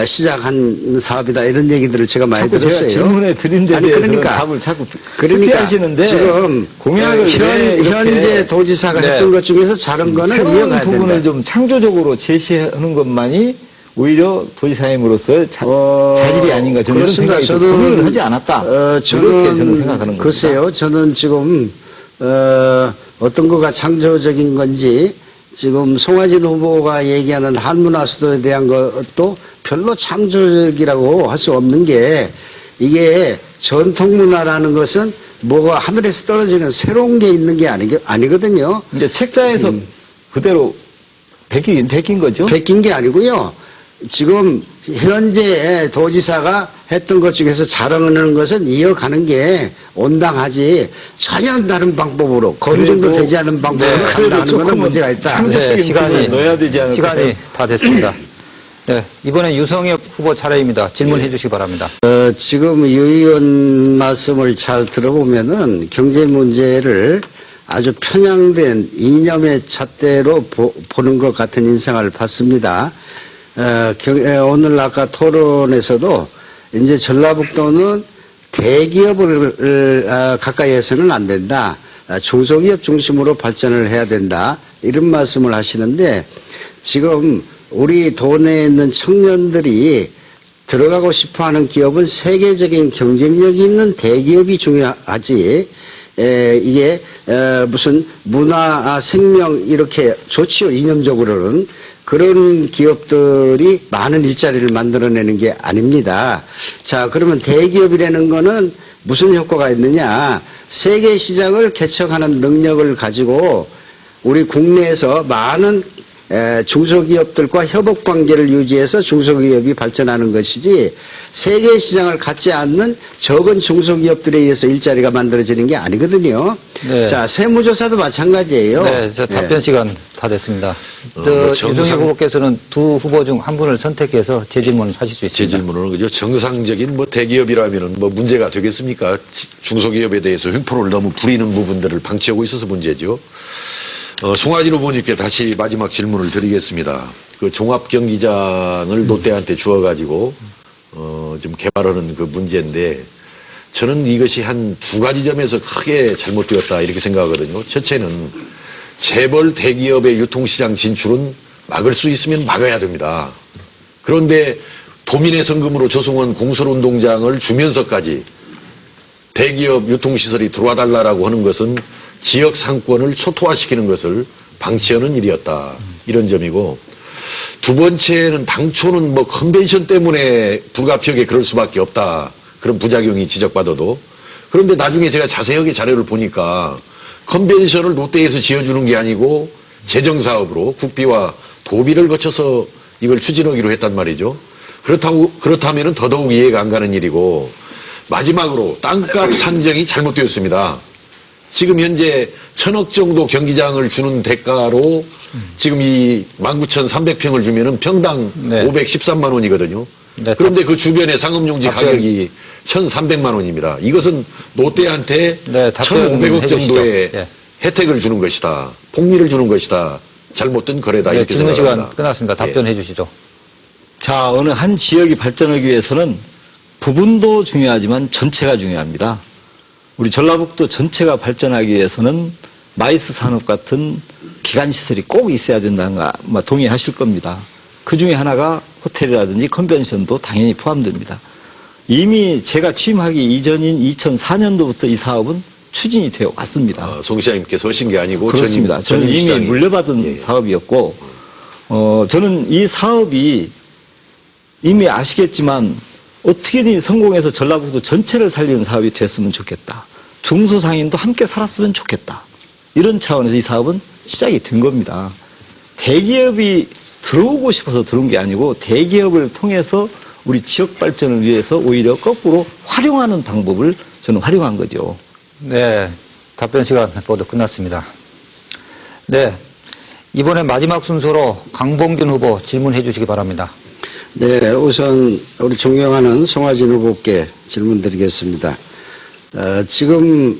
시작한 사업이다 이런 얘기들을 제가 많이 들었어요. 제가 질문에 드린 데 대해서 답을 자꾸 피하시는데 지금 공약을 현재 도지사가 했던 것 중에서 다른 거는 이어가야 된다. 부분을 좀 창조적으로 제시하는 것만이 오히려 도지사님으로서 자질이 아닌가 저는 이런 생각이 고민을 하지 않았다. 이렇게 저는 생각하는 겁니다. 글쎄요. 저는 지금 어떤 거가 창조적인 건지 지금 송하진 후보가 얘기하는 한문화 수도에 대한 것도 별로 창조적이라고 할 수 없는 게 이게 전통문화라는 것은 뭐가 하늘에서 떨어지는 새로운 게 있는 게 아니거든요. 이제 책자에서 그대로 베낀 거죠? 베낀 게 아니고요. 지금 현재 도지사가 했던 것 중에서 자랑하는 것은 이어가는 게 온당하지 전혀 다른 방법으로 검증도 되지 않은 방법으로 간다는 것은 문제가 있다. 시간이 넣어야 되지 않을까? 시간이 다 됐습니다. 네, 이번엔 유성엽 후보 차례입니다. 질문해 주시기 바랍니다. 지금 유 의원 말씀을 잘 들어보면은 경제 문제를 아주 편향된 이념의 잣대로 보는 것 같은 인상을 받습니다. 오늘 아까 토론에서도 이제 전라북도는 대기업을 가까이 해서는 안 된다. 중소기업 중심으로 발전을 해야 된다. 이런 말씀을 하시는데 지금 우리 도내에 있는 청년들이 들어가고 싶어하는 기업은 세계적인 경쟁력이 있는 대기업이 중요하지. 이게 무슨 문화, 생명 이렇게 좋지요. 이념적으로는. 그런 기업들이 많은 일자리를 만들어내는 게 아닙니다. 자, 그러면 대기업이라는 거는 무슨 효과가 있느냐. 세계 시장을 개척하는 능력을 가지고 우리 국내에서 많은 중소기업들과 협업 관계를 유지해서 중소기업이 발전하는 것이지 세계 시장을 갖지 않는 적은 중소기업들에 의해서 일자리가 만들어지는 게 아니거든요. 네. 자, 세무조사도 마찬가지예요. 네, 저 답변 시간 다 됐습니다. 정상- 유승희 후보께서는 두 후보 중 한 분을 선택해서 재질문하실 수 제 있습니다. 질문은 그죠. 정상적인 뭐 대기업이라면은 뭐 문제가 되겠습니까? 중소기업에 대해서 횡포를 너무 부리는 부분들을 방치하고 있어서 문제죠. 송하진 후보님께 다시 마지막 질문을 드리겠습니다. 그 종합경기장을 롯데한테 주어가지고 좀 개발하는 그 문제인데 저는 이것이 한 두 가지 점에서 크게 잘못되었다 이렇게 생각하거든요. 첫째는 재벌 대기업의 유통시장 진출은 막을 수 있으면 막아야 됩니다. 그런데 도민의 성금으로 조성한 공설운동장을 주면서까지 대기업 유통시설이 들어와 달라라고 하는 것은 지역 상권을 초토화시키는 것을 방치하는 일이었다. 이런 점이고 두 번째는 당초는 뭐 컨벤션 때문에 불가피하게 그럴 수밖에 없다. 그런 부작용이 지적받아도 그런데 나중에 제가 자세하게 자료를 보니까 컨벤션을 롯데에서 지어주는 게 아니고 재정사업으로 국비와 도비를 거쳐서 이걸 추진하기로 했단 말이죠. 그렇다면은 더더욱 이해가 안 가는 일이고 마지막으로 땅값 산정이 잘못되었습니다. 지금 현재 1,000억 정도 경기장을 주는 대가로 지금 이 19,300평을 주면은 평당 네. 513만 원이거든요. 네, 그런데 그 주변의 상업용지 답변. 가격이 1,300만 원입니다. 이것은 롯데한테 네, 답변 1,500억 해주시죠. 정도의 예. 혜택을 주는 것이다. 폭리를 주는 것이다. 잘못된 거래다. 네, 이렇게 질문 생각합니다. 시간 끝났습니다. 답변해 주시죠. 자, 어느 한 지역이 발전하기 위해서는 부분도 중요하지만 전체가 중요합니다. 우리 전라북도 전체가 발전하기 위해서는 마이스 산업 같은 기간시설이 꼭 있어야 된다는 거 아마 동의하실 겁니다. 그 중에 하나가 호텔이라든지 컨벤션도 당연히 포함됩니다. 이미 제가 취임하기 이전인 2004년도부터 이 사업은 추진이 되어 왔습니다. 송 시장님께서 하신 게 아니고 그렇습니다. 저는 이미 시장이. 물려받은 예. 사업이었고, 저는 이 사업이 이미 아시겠지만 어떻게든 성공해서 전라북도 전체를 살리는 사업이 됐으면 좋겠다. 중소상인도 함께 살았으면 좋겠다. 이런 차원에서 이 사업은 시작이 된 겁니다. 대기업이 들어오고 싶어서 들어온 게 아니고 대기업을 통해서 우리 지역 발전을 위해서 오히려 거꾸로 활용하는 방법을 저는 활용한 거죠. 네, 답변 시간 모두 끝났습니다. 네, 이번에 마지막 순서로 강봉균 후보 질문해 주시기 바랍니다. 네, 우선 우리 존경하는 송하진 후보께 질문 드리겠습니다. 지금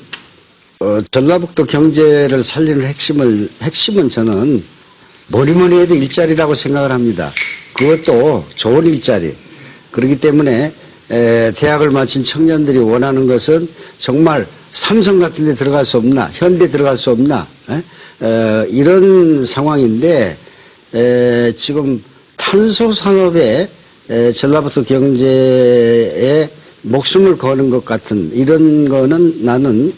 전라북도 경제를 살리는 핵심은 저는 뭐니 해도 일자리라고 생각을 합니다. 그것도 좋은 일자리. 그렇기 때문에 대학을 마친 청년들이 원하는 것은 정말 삼성 같은 데 들어갈 수 없나, 현대 들어갈 수 없나, 이런 상황인데 지금 탄소 산업에 전라북도 경제에 목숨을 거는 것 같은 이런 거는 나는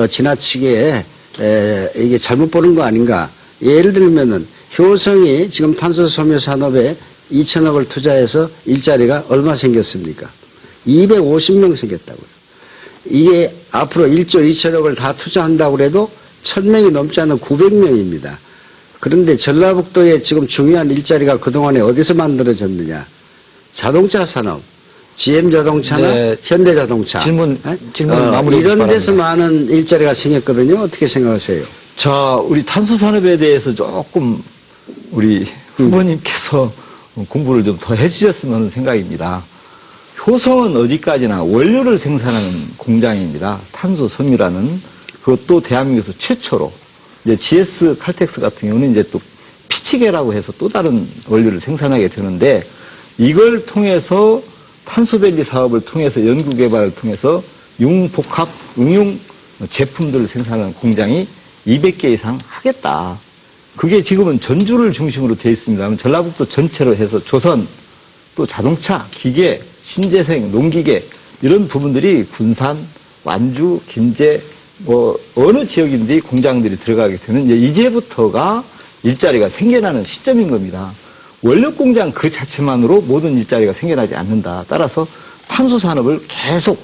지나치게 이게 잘못 보는 거 아닌가. 예를 들면은 효성이 지금 탄소 소멸 산업에 2천억을 투자해서 일자리가 얼마 생겼습니까? 250명 생겼다고요. 이게 앞으로 1조 2천억을 다 투자한다고 해도 1,000명이 넘지 않은 900명입니다. 그런데 전라북도에 지금 중요한 일자리가 그동안에 어디서 만들어졌느냐. 자동차 산업, GM자동차나 네. 현대자동차. 질문 마무리해 주시기 이런 데서 바랍니다. 많은 일자리가 생겼거든요. 어떻게 생각하세요? 자, 우리 탄소 산업에 대해서 조금 우리 후보님께서 공부를 좀 더 해주셨으면 하는 생각입니다. 효성은 어디까지나 원료를 생산하는 공장입니다. 탄소 섬유라는 그것도 대한민국에서 최초로 이제 GS 칼텍스 같은 경우는 이제 또 피치계라고 해서 또 다른 원료를 생산하게 되는데 이걸 통해서 탄소밸리 사업을 통해서 연구개발을 통해서 융복합 응용 제품들을 생산하는 공장이 200개 이상 하겠다. 그게 지금은 전주를 중심으로 되어 있습니다. 전라북도 전체로 해서 조선, 또 자동차, 기계, 신재생, 농기계 이런 부분들이 군산, 완주, 김제 뭐 어느 지역인지 공장들이 들어가게 되는 이제부터가 일자리가 생겨나는 시점인 겁니다. 원료 공장 그 자체만으로 모든 일자리가 생겨나지 않는다. 따라서 탄소 산업을 계속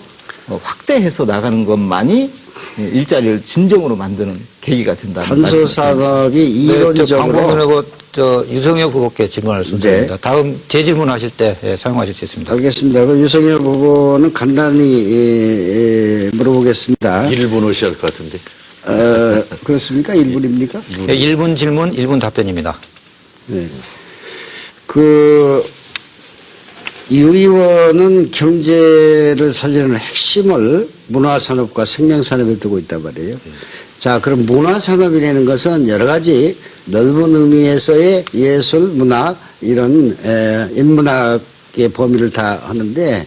확대해서 나가는 것만이 일자리를 진정으로 만드는 계기가 된다. 탄소 산업이 네, 이론적으로 강봉균 후보 유성엽 후보께 질문할 순서입니다. 다음 재질문하실 때 사용하실 수 있습니다. 알겠습니다. 그럼 유성엽 후보는 간단히 물어보겠습니다. 1분 하셔야 할 것 같은데. 그렇습니까? 1분입니까? 1분 질문, 1분 답변입니다. 네. 유 의원은 경제를 살리는 핵심을 문화산업과 생명산업에 두고 있단 말이에요. 자, 그럼 문화산업이라는 것은 여러 가지 넓은 의미에서의 예술, 문학, 이런 인문학의 범위를 다 하는데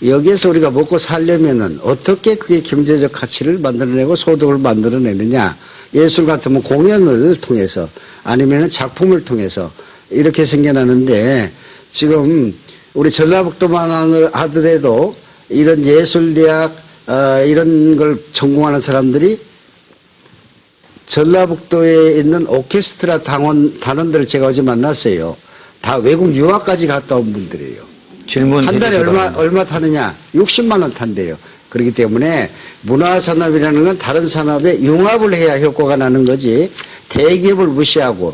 여기에서 우리가 먹고 살려면은 어떻게 그게 경제적 가치를 만들어내고 소득을 만들어내느냐. 예술 같으면 공연을 통해서 아니면 작품을 통해서 이렇게 생겨나는데 지금 우리 전라북도만 하더라도 이런 예술대학 이런 걸 전공하는 사람들이 전라북도에 있는 오케스트라 단원들을 제가 어제 만났어요. 다 외국 유학까지 갔다 온 분들이에요. 질문 한 달에 얼마 타느냐? 60만 원 탄대요. 그렇기 때문에 문화산업이라는 건 다른 산업에 융합을 해야 효과가 나는 거지 대기업을 무시하고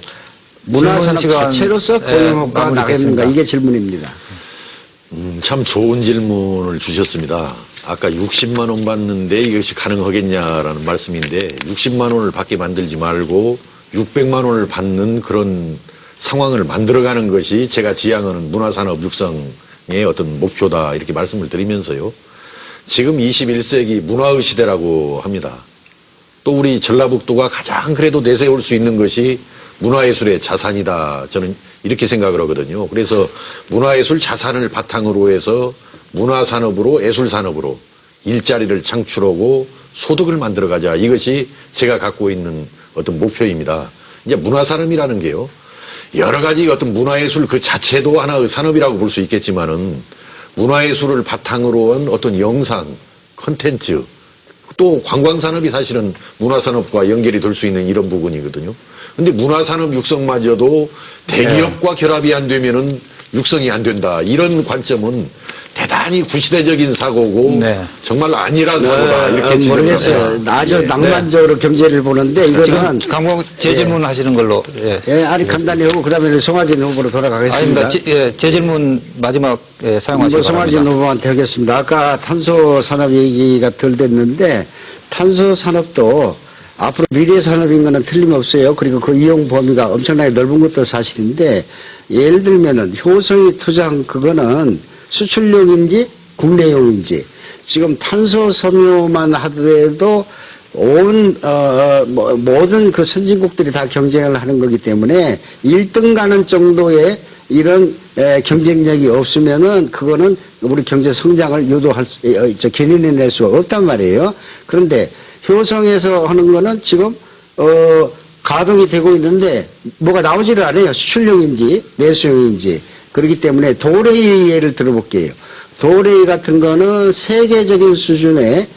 문화산업 자체로서 고용효과가 나겠는가? 이게 질문입니다. 참 좋은 질문을 주셨습니다. 아까 60만 원 받는데 이것이 가능하겠냐라는 말씀인데 60만 원을 받게 만들지 말고 600만 원을 받는 그런 상황을 만들어가는 것이 제가 지향하는 문화산업 육성의 어떤 목표다 이렇게 말씀을 드리면서요. 지금 21세기 문화의 시대라고 합니다. 또 우리 전라북도가 가장 그래도 내세울 수 있는 것이 문화예술의 자산이다. 저는 이렇게 생각을 하거든요. 그래서 문화예술 자산을 바탕으로 해서 문화산업으로 예술산업으로 일자리를 창출하고 소득을 만들어가자. 이것이 제가 갖고 있는 어떤 목표입니다. 이제 문화산업이라는 게요. 여러 가지 어떤 문화예술 그 자체도 하나의 산업이라고 볼 수 있겠지만은 문화예술을 바탕으로 한 어떤 영상, 콘텐츠, 또 관광산업이 사실은 문화산업과 연결이 될 수 있는 이런 부분이거든요. 근데 문화산업 육성마저도 대기업과 결합이 안 되면은 육성이 안 된다. 이런 관점은 대단히 구시대적인 사고고 정말 아니란 사고다. 이렇게 모르겠어요. 아주 낭만적으로 경제를 보는데 이거는 강봉 재질문 하시는 걸로. 아니 간단히 하고 그다음에 송하진 후보로 돌아가겠습니다. 아닙니다. 재질문 마지막 사용하시기 바랍니다. 송하진 후보한테 하겠습니다. 아까 탄소 산업 얘기가 덜 됐는데 탄소 산업도 앞으로 미래 산업인 거는 틀림없어요. 그리고 그 이용 범위가 엄청나게 넓은 것도 사실인데 예를 들면은 효성이 투자한 그거는 수출용인지 국내용인지 지금 탄소 섬유만 하더라도 모든 그 선진국들이 다 경쟁을 하는 거기 때문에 1등 가는 정도의 이런 경쟁력이 없으면은 그거는 우리 경제 성장을 유도할 견인해낼 수가 없단 말이에요. 그런데 효성에서 하는 거는 지금 가동이 되고 있는데 뭐가 나오지를 않아요. 수출용인지 내수용인지. 그렇기 때문에 도레이 예를 들어볼게요. 도레이 같은 거는 세계적인 수준의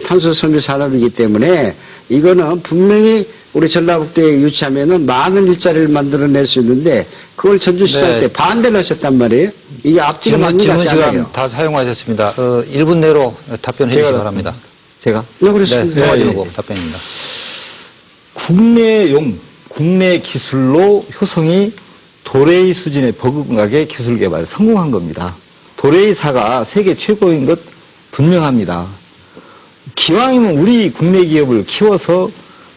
탄소 섬유 산업이기 때문에 이거는 분명히 우리 전라북도에 유치하면은 많은 일자리를 만들어낼 수 있는데 그걸 전주시장 때 반대를 하셨단 말이에요. 이게 앞뒤가 맞는 것 같지 않아요. 질문 시간 다 사용하셨습니다. 1분 내로 답변해 주시기 바랍니다. 제가? 네, 그렇습니다. 송하진 후보 답변입니다. 국내 기술로 효성이 도레이 수준의 버금가게 기술 개발에 성공한 겁니다. 도레이사가 세계 최고인 것 분명합니다. 기왕이면 우리 국내 기업을 키워서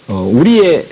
우리의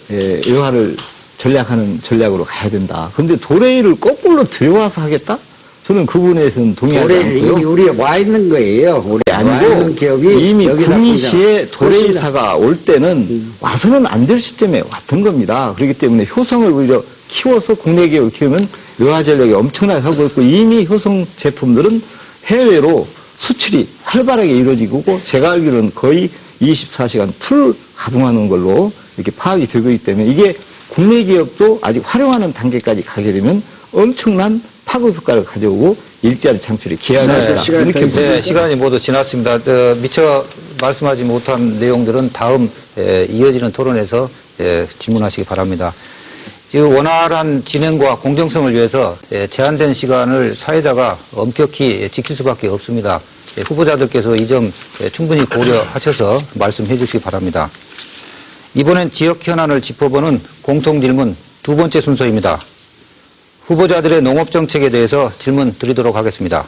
여하를 전략하는 전략으로 가야 된다. 그런데 도레이를 거꾸로 들여와서 하겠다? 저는 그 부분에서는 동의하지 도레이는 않고요. 이미 우리에 와 있는 거예요. 우리 아니고 기업이 이미 여기다 구미시에 도레이사가 올 때는 와서는 안 될 시점에 왔던 겁니다. 그렇기 때문에 효성을 오히려 키워서 국내 기업을 키우면 여하 전략이 엄청나게 하고 있고 이미 효성 제품들은 해외로 수출이 활발하게 이루어지고 제가 알기로는 거의 24시간 풀 가동하는 걸로 이렇게 파악이 되고 있기 때문에 이게 국내 기업도 아직 활용하는 단계까지 가게 되면 엄청난 파급 효과를 가져오고 일자리 창출에 기여할 것이다. 이렇게 시간이 모두 지났습니다. 미처 말씀하지 못한 내용들은 다음 이어지는 토론에서 질문하시기 바랍니다. 지금 원활한 진행과 공정성을 위해서 제한된 시간을 사회자가 엄격히 지킬 수밖에 없습니다. 후보자들께서 이 점 충분히 고려하셔서 말씀해 주시기 바랍니다. 이번엔 지역 현안을 짚어보는 공통질문 두 번째 순서입니다. 후보자들의 농업정책에 대해서 질문 드리도록 하겠습니다.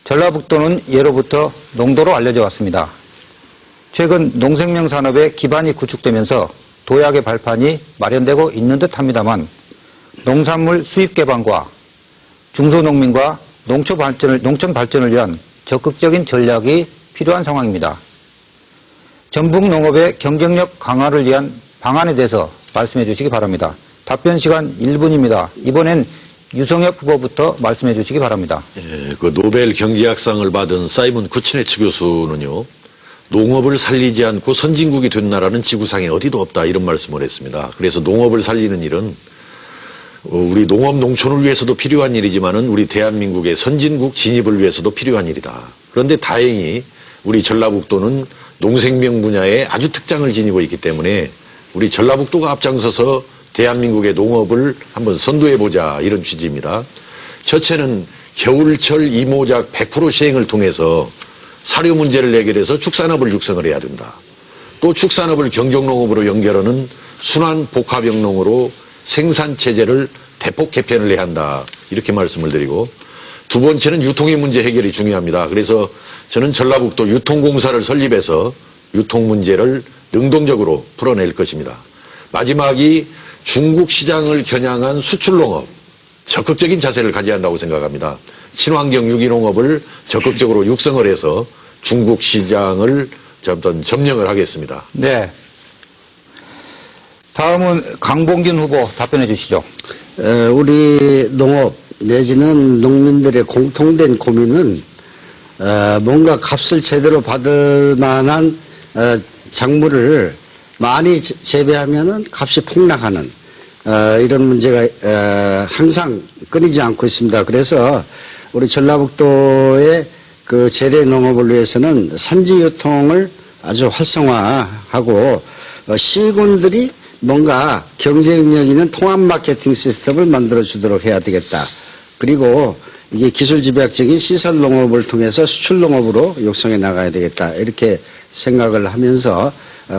전라북도는 예로부터 농도로 알려져 왔습니다. 최근 농생명 산업의 기반이 구축되면서 도약의 발판이 마련되고 있는 듯 합니다만 농산물 수입 개방과 중소농민과 농촌 발전을 위한 적극적인 전략이 필요한 상황입니다. 전북 농업의 경쟁력 강화를 위한 방안에 대해서 말씀해 주시기 바랍니다. 답변 시간 1분입니다. 이번엔 유성엽 후보부터 말씀해 주시기 바랍니다. 예, 그 노벨 경제학상을 받은 사이먼 쿠치네츠 교수는요, 농업을 살리지 않고 선진국이 된 나라는 지구상에 어디도 없다 이런 말씀을 했습니다. 그래서 농업을 살리는 일은 우리 농업 농촌을 위해서도 필요한 일이지만은 우리 대한민국의 선진국 진입을 위해서도 필요한 일이다. 그런데 다행히 우리 전라북도는 농생명 분야에 아주 특장을 지니고 있기 때문에 우리 전라북도가 앞장서서 대한민국의 농업을 한번 선도해보자 이런 취지입니다. 첫째는 겨울철 이모작 100% 시행을 통해서 사료 문제를 해결해서 축산업을 육성을 해야 된다. 또 축산업을 경정농업으로 연결하는 순환 복합영농으로 생산체제를 대폭 개편을 해야 한다. 이렇게 말씀을 드리고, 두 번째는 유통의 문제 해결이 중요합니다. 그래서 저는 전라북도 유통공사를 설립해서 유통 문제를 능동적으로 풀어낼 것입니다. 마지막이 중국 시장을 겨냥한 수출농업, 적극적인 자세를 가져야 한다고 생각합니다. 친환경 유기농업을 적극적으로 육성을 해서 중국 시장을 점령을 하겠습니다. 네. 다음은 강봉균 후보 답변해 주시죠. 우리 농업 내지는 농민들의 공통된 고민은 뭔가 값을 제대로 받을 만한 작물을 많이 재배하면은 값이 폭락하는 이런 문제가 항상 끊이지 않고 있습니다. 그래서 우리 전라북도의 그 재래 농업을 위해서는 산지 유통을 아주 활성화하고 시군들이 뭔가 경쟁력 있는 통합 마케팅 시스템을 만들어 주도록 해야 되겠다. 그리고 이게 기술 집약적인 시설 농업을 통해서 수출 농업으로 육성해 나가야 되겠다. 이렇게 생각을 하면서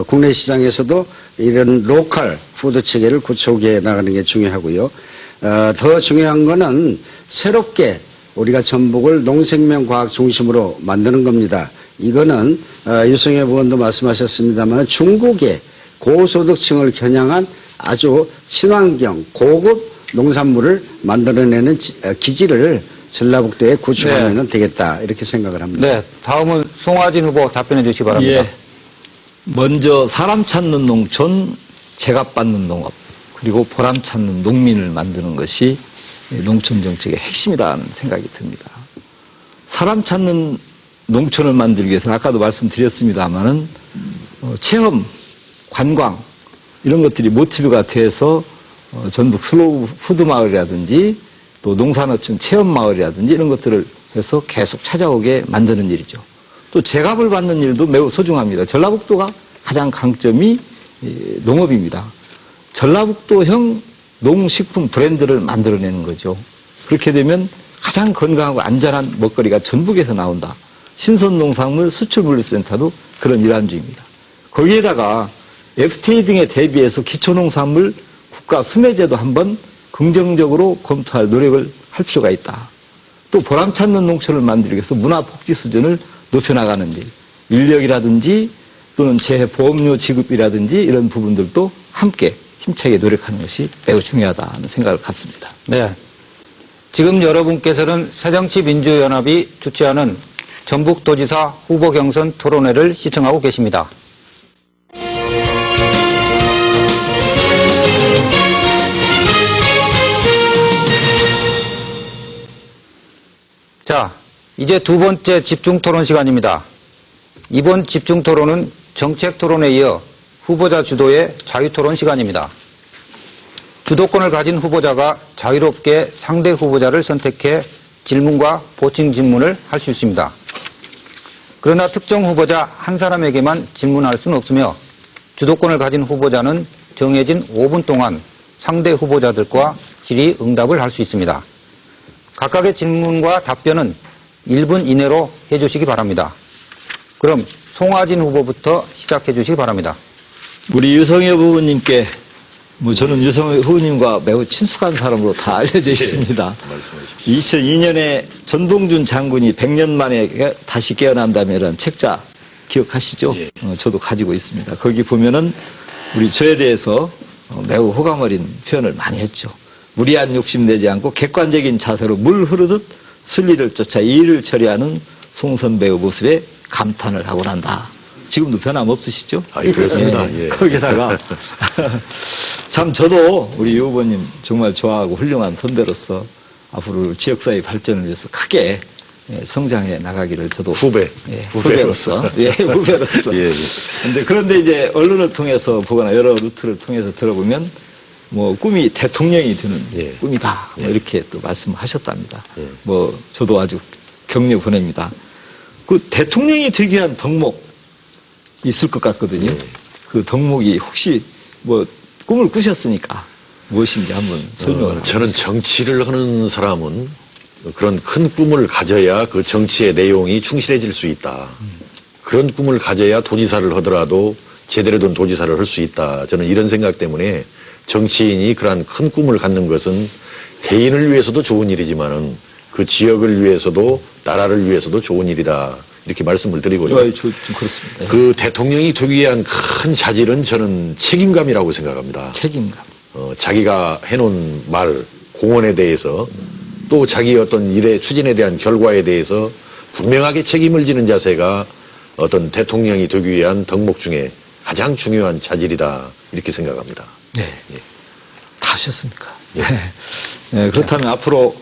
국내 시장에서도 이런 로컬 푸드 체계를 구축해 나가는 게 중요하고요. 더 중요한 거는 새롭게 우리가 전북을 농생명 과학 중심으로 만드는 겁니다. 이거는 유성엽 의원도 말씀하셨습니다만 중국의 고소득층을 겨냥한 아주 친환경 고급 농산물을 만들어내는 기지를 전라북도에 구축하면 되겠다 이렇게 생각을 합니다. 네, 다음은 송하진 후보 답변해 주시기 바랍니다. 예. 먼저 사람 찾는 농촌, 제값받는 농업, 그리고 보람 찾는 농민을 만드는 것이 농촌 정책의 핵심이라는 생각이 듭니다. 사람 찾는 농촌을 만들기 위해서는 아까도 말씀드렸습니다마는 체험, 관광 이런 것들이 모티브가 돼서 전북 슬로우 푸드 마을이라든지 또 농산어촌 체험 마을이라든지 이런 것들을 해서 계속 찾아오게 만드는 일이죠. 또 제값을 받는 일도 매우 소중합니다. 전라북도가 가장 강점이 농업입니다. 전라북도형 농식품 브랜드를 만들어내는 거죠. 그렇게 되면 가장 건강하고 안전한 먹거리가 전북에서 나온다. 신선농산물 수출물류센터도 그런 일환주입니다. 거기에다가 FTA 등에 대비해서 기초농산물 국가 수매제도 한번 긍정적으로 검토할 노력을 할 필요가 있다. 또 보람 찾는 농촌을 만들기 위해서 문화복지 수준을 높여나가는 일, 인력이라든지 또는 재보험료 지급이라든지 이런 부분들도 함께 힘차게 노력하는 것이 매우 중요하다는 생각을 갖습니다. 네. 지금 여러분께서는 새정치민주연합이 주최하는 전북도지사 후보 경선 토론회를 시청하고 계십니다. 자, 이제 두 번째 집중 토론 시간입니다. 이번 집중 토론은 정책 토론에 이어 후보자 주도의 자유 토론 시간입니다. 주도권을 가진 후보자가 자유롭게 상대 후보자를 선택해 질문과 보충 질문을 할 수 있습니다. 그러나 특정 후보자 한 사람에게만 질문할 수는 없으며 주도권을 가진 후보자는 정해진 5분 동안 상대 후보자들과 질의응답을 할 수 있습니다. 각각의 질문과 답변은 1분 이내로 해주시기 바랍니다. 그럼 송하진 후보부터 시작해 주시기 바랍니다. 우리 유성엽 후보님께 뭐 저는 유성호 후보님과 매우 친숙한 사람으로 다 알려져 있습니다. 말씀하십시오. 2002년에 전봉준 장군이 100년 만에 다시 깨어난다면이라는 책자 기억하시죠? 예. 저도 가지고 있습니다. 거기 보면은 우리 저에 대해서 매우 호감 어린 표현을 많이 했죠. 무리한 욕심 내지 않고 객관적인 자세로 물 흐르듯 순리를 쫓아 일을 처리하는 송 선배의 모습에 감탄을 하고 난다. 지금도 변함없으시죠? 그렇습니다. 예. 예. 거기다가 참 저도 우리 유 후보님 정말 좋아하고 훌륭한 선배로서 앞으로 지역사회 발전을 위해서 크게 성장해 나가기를 저도 후배. 예, 후배로서 예, 후배로서. 예, 예. 그런데 이제 언론을 통해서 보거나 여러 루트를 통해서 들어보면 뭐 꿈이 대통령이 되는 예. 꿈이다. 뭐 이렇게 또 말씀하셨답니다. 예. 뭐 저도 아주 격려 보냅니다. 그 대통령이 되기 위한 덕목 있을 것 같거든요. 예. 그 덕목이 혹시 뭐 꿈을 꾸셨으니까 무엇인지 한번 설명을. 저는 정치를 하는 사람은 그런 큰 꿈을 가져야 그 정치의 내용이 충실해질 수 있다. 그런 꿈을 가져야 도지사를 하더라도 제대로 된 도지사를 할 수 있다. 저는 이런 생각 때문에 정치인이 그러한 큰 꿈을 갖는 것은 개인을 위해서도 좋은 일이지만은 그 지역을 위해서도 나라를 위해서도 좋은 일이다. 이렇게 말씀을 드리고요. 좀 그렇습니다. 그 대통령이 되기 위한 큰 자질은 저는 책임감이라고 생각합니다. 책임감. 자기가 해놓은 말, 공언에 대해서 또 자기 어떤 일의 추진에 대한 결과에 대해서 분명하게 책임을 지는 자세가 어떤 대통령이 되기 위한 덕목 중에 가장 중요한 자질이다. 이렇게 생각합니다. 네. 다 하셨습니까? 네, 그렇다면 앞으로,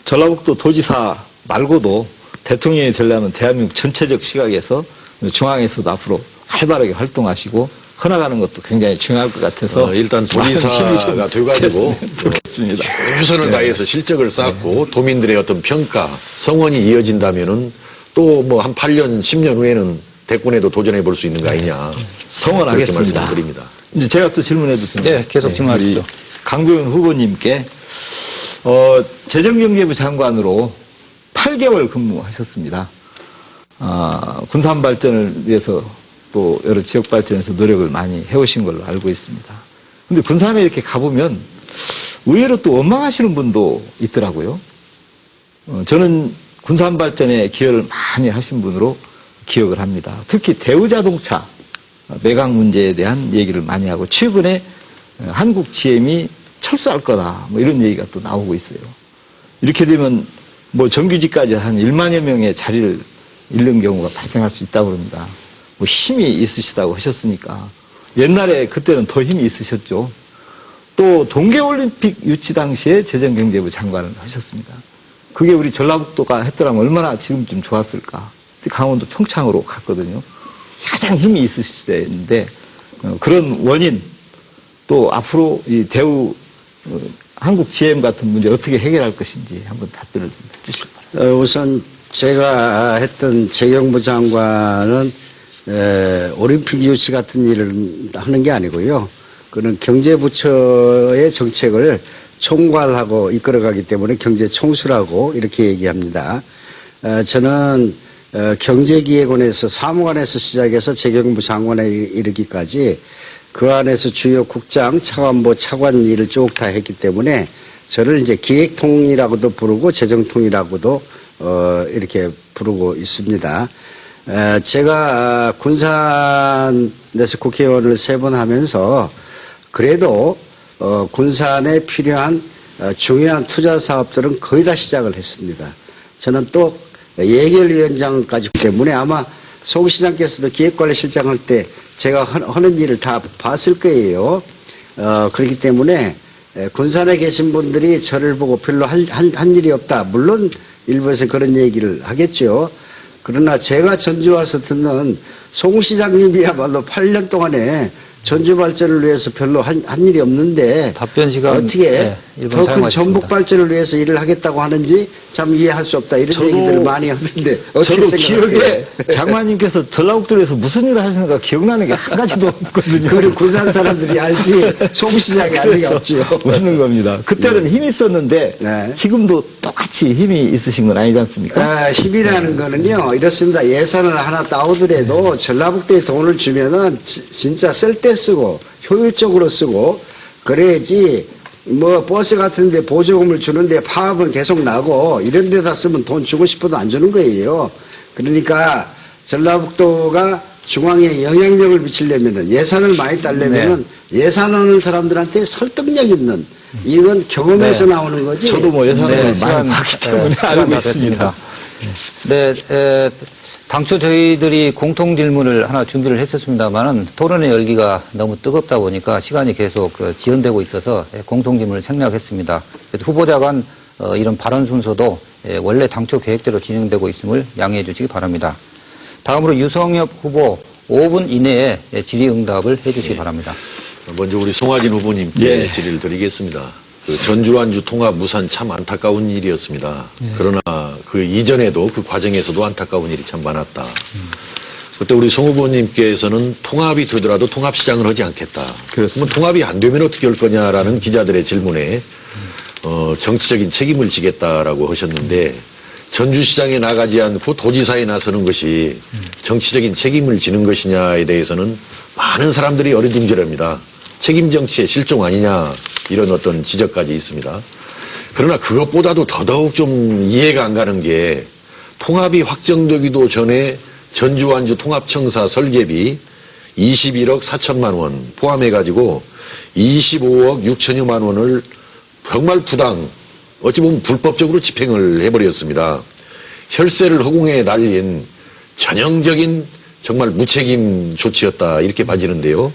전라북도 도지사 말고도 대통령이 되려면 대한민국 전체적 시각에서 중앙에서도 앞으로 활발하게 활동하시고 커나가는 것도 굉장히 중요할 것 같아서 일단 도지사가 돼가지고 좋겠습니다. 최선을 다해서 실적을 쌓고 도민들의 어떤 평가, 성원이 이어진다면은 또 뭐 한 8년, 10년 후에는 대권에도 도전해 볼 수 있는 거 아니냐. 성원하겠습니다. 그렇게 말씀드립니다. 이제 제가 또 질문해도 됩니까? 네, 계속 질문하십시오. 우리 강병현 후보님께 재정경제부 장관으로 8개월 근무하셨습니다. 군산 발전을 위해서 또 여러 지역 발전에서 노력을 많이 해오신 걸로 알고 있습니다. 근데 군산에 이렇게 가보면 의외로 또 원망하시는 분도 있더라고요. 저는 군산 발전에 기여를 많이 하신 분으로 기억을 합니다. 특히 대우자동차 매각 문제에 대한 얘기를 많이 하고 최근에 한국 GM이 철수할 거다 뭐 이런 얘기가 또 나오고 있어요. 이렇게 되면 뭐 정규직까지 한 1만여 명의 자리를 잃는 경우가 발생할 수 있다고 합니다. 뭐 힘이 있으시다고 하셨으니까 옛날에 그때는 더 힘이 있으셨죠. 또 동계올림픽 유치 당시에 재정경제부 장관을 하셨습니다. 그게 우리 전라북도가 했더라면 얼마나 지금쯤 좋았을까. 강원도 평창으로 갔거든요. 가장 힘이 있으실 때인데 그런 원인 또 앞으로 이 대우 한국 GM 같은 문제 어떻게 해결할 것인지 한번 답변을 좀 해주시기 바랍니다. 우선 제가 했던 재경부 장관은 올림픽 유치 같은 일을 하는 게 아니고요. 그는 경제부처의 정책을 총괄하고 이끌어가기 때문에 경제총수라고 이렇게 얘기합니다. 저는 경제기획원에서 사무관에서 시작해서 재경부 장관에 이르기까지 그 안에서 주요 국장, 차관보, 차관 일을 쭉 다 했기 때문에 저를 이제 기획통이라고도 부르고 재정통이라고도 이렇게 부르고 있습니다. 제가 군산에서 국회의원을 3번 하면서 그래도 군산에 필요한 중요한 투자 사업들은 거의 다 시작을 했습니다. 저는 또 예결위원장까지 때문에 아마 송 시장께서도 기획관리실장 할 때 제가 하는 일을 다 봤을 거예요. 그렇기 때문에 군산에 계신 분들이 저를 보고 별로 한 일이 없다. 물론 일부에서 그런 얘기를 하겠죠. 그러나 제가 전주 와서 듣는 송 시장님이야말로 8년 동안에 전주 발전을 위해서 별로 한 일이 없는데 답변 시간 어떻게 더 큰 전북 발전을 위해서 일을 하겠다고 하는지 참 이해할 수 없다. 이런 얘기들을 많이 하던데 어떻게 저도 생각하세요? 기억에 장관님께서 전라북도에서 무슨 일을 하시는가 기억나는 게 한 가지도 없거든요. 그걸 군산 사람들이 알지 송 시장이 알 리가 없지요. 묻는 겁니다. 그때는 힘이 있었는데 네. 지금도 똑같이 힘이 있으신 건 아니지 않습니까? 힘이라는 거는요 이렇습니다. 예산을 하나 따오더라도 전라북도에 돈을 주면은 진짜 쓸 때 쓰고 효율적으로 쓰고 그래야지 뭐 버스 같은데 보조금을 주는데 파업은 계속 나고 이런 데다 쓰면 돈 주고 싶어도 안 주는 거예요. 그러니까 전라북도가 중앙에 영향력을 미치려면은 예산을 많이 따려면은 예산하는 사람들한테 설득력 있는 이건 경험에서 나오는 거지. 저도 뭐 예산을 시간, 많이 받기 때문에 알고 다 있습니다. 됐습니다. 네, 당초 저희들이 공통 질문을 하나 준비를 했었습니다만은 토론의 열기가 너무 뜨겁다 보니까 시간이 계속 지연되고 있어서 공통 질문을 생략했습니다. 그래서 후보자 간 이런 발언 순서도 원래 당초 계획대로 진행되고 있음을 양해해 주시기 바랍니다. 다음으로 유성엽 후보 5분 이내에 질의응답을 해주시기 바랍니다. 먼저 우리 송하진 후보님께 예. 질의를 드리겠습니다. 그 전주 완주 통합 무산 참 안타까운 일이었습니다. 그러나 그 이전에도 그 과정에서도 안타까운 일이 참 많았다. 그때 우리 송 후보님께서는 통합이 되더라도 통합시장을 하지 않겠다. 그러면 통합이 안 되면 어떻게 할 거냐라는 기자들의 질문에 정치적인 책임을 지겠다라고 하셨는데 전주시장에 나가지 않고 도지사에 나서는 것이 정치적인 책임을 지는 것이냐에 대해서는 많은 사람들이 어리둥절합니다. 책임 정치의 실종 아니냐 이런 어떤 지적까지 있습니다. 그러나 그것보다도 더더욱 좀 이해가 안 가는 게 통합이 확정되기도 전에 전주 완주 통합청사 설계비 21억 4천만 원 포함해가지고 25억 6천여만 원을 정말 부당 어찌 보면 불법적으로 집행을 해버렸습니다. 혈세를 허공에 날린 전형적인 정말 무책임 조치였다 이렇게 봐지는데요.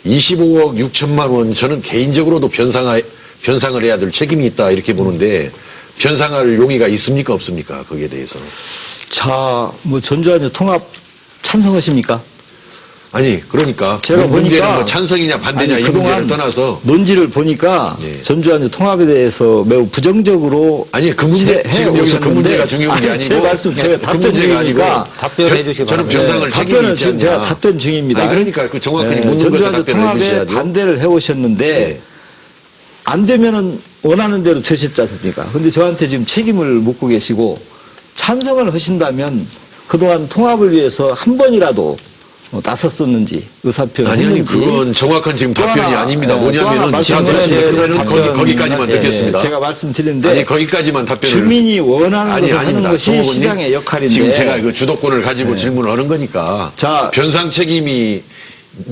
25억 6천만 원 저는 개인적으로도 변상을 해야 될 책임이 있다 이렇게 보는데 변상할 용의가 있습니까 없습니까 거기에 대해서. 자, 뭐 전주완주 통합 찬성하십니까? 아니 그러니까 제가 그 문제는 보니까 뭐 찬성이냐 반대냐 아니, 이 그동안 문제를 떠나서 논지를 보니까 예. 전주완주 통합에 대해서 매우 부정적으로 아니 그 문제 지금 여기서 그 문제가 중요한 게 아니고 제 말씀 제가 그 답변 문제가 아니고 중이니까 답변해 주시기 저는 바랍니다. 변상을 책임이 답변을 있지 지금 않냐. 제가 답변 중입니다. 아니 그러니까 그 정확하게 묻는 것에 전주완주 답변을 통합에 해주셔야죠. 반대를 해오셨는데 네. 안 되면은 원하는 대로 되셨지 않습니까? 근데 저한테 지금 책임을 묻고 계시고 찬성을 하신다면 그동안 통합을 위해서 한 번이라도 나섰었는지 의사표현 아니 했는지 그건 정확한 지금 또 답변이 하나, 아닙니다. 또 뭐냐면은 하나 지난번에 말씀드려야 그거는 되는 거기까지만 예, 듣겠습니다. 제가 말씀드리는데 아니 거기까지만 답변을 주민이 원하는 것을 하는 아닙니다. 것이 송 후보님, 시장의 역할인데 지금 제가 그 주도권을 가지고 질문을 하는 거니까 자, 변상 책임이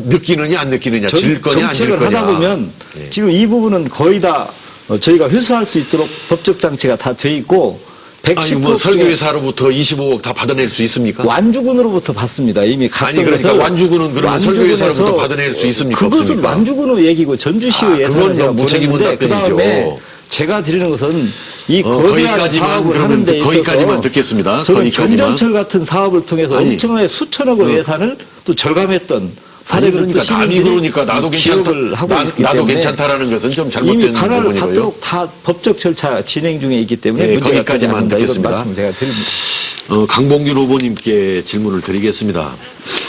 느끼느냐 안 느끼느냐 질 거냐 안 질 정책을 거냐 하다 보면 예. 지금 이 부분은 거의 다 저희가 회수할 수 있도록 법적 장치가 다 돼 있고 110% 아니 뭐 설교회사로부터 25억 다 받아낼 수 있습니까? 완주군으로부터 받습니다. 이미 갔던 아니 그러니까 것을 완주군은 그러면 설교회사로부터 받아낼 수 있습니까? 그것은 없습니까? 완주군의 얘기고 전주시의 예산을 그건 제가 너무 무책임한 보냈는데 답변이죠. 그다음에 제가 드리는 것은 이 거대한 거기까지만 사업을 그러면 하는 데 있어서 거기까지만 듣겠습니다. 저는 거기까지만. 경전철 같은 사업을 통해서 아니, 엄청나게 수천억의 예산을 또 절감했던 사례를 그러니까 또 남이 시민들이 그러니까 나도 괜찮다 기억을 하고 있기 나도 때문에 괜찮다라는 것은 좀 이미 잘못된 반환을 부분이고요. 받도록 다 법적 절차 진행 중에 있기 때문에 예, 문제가 되지 거기까지만 않는다. 이런 듣겠습니다. 말씀을 제가 드립니다. 강봉균 후보님께 질문을 드리겠습니다.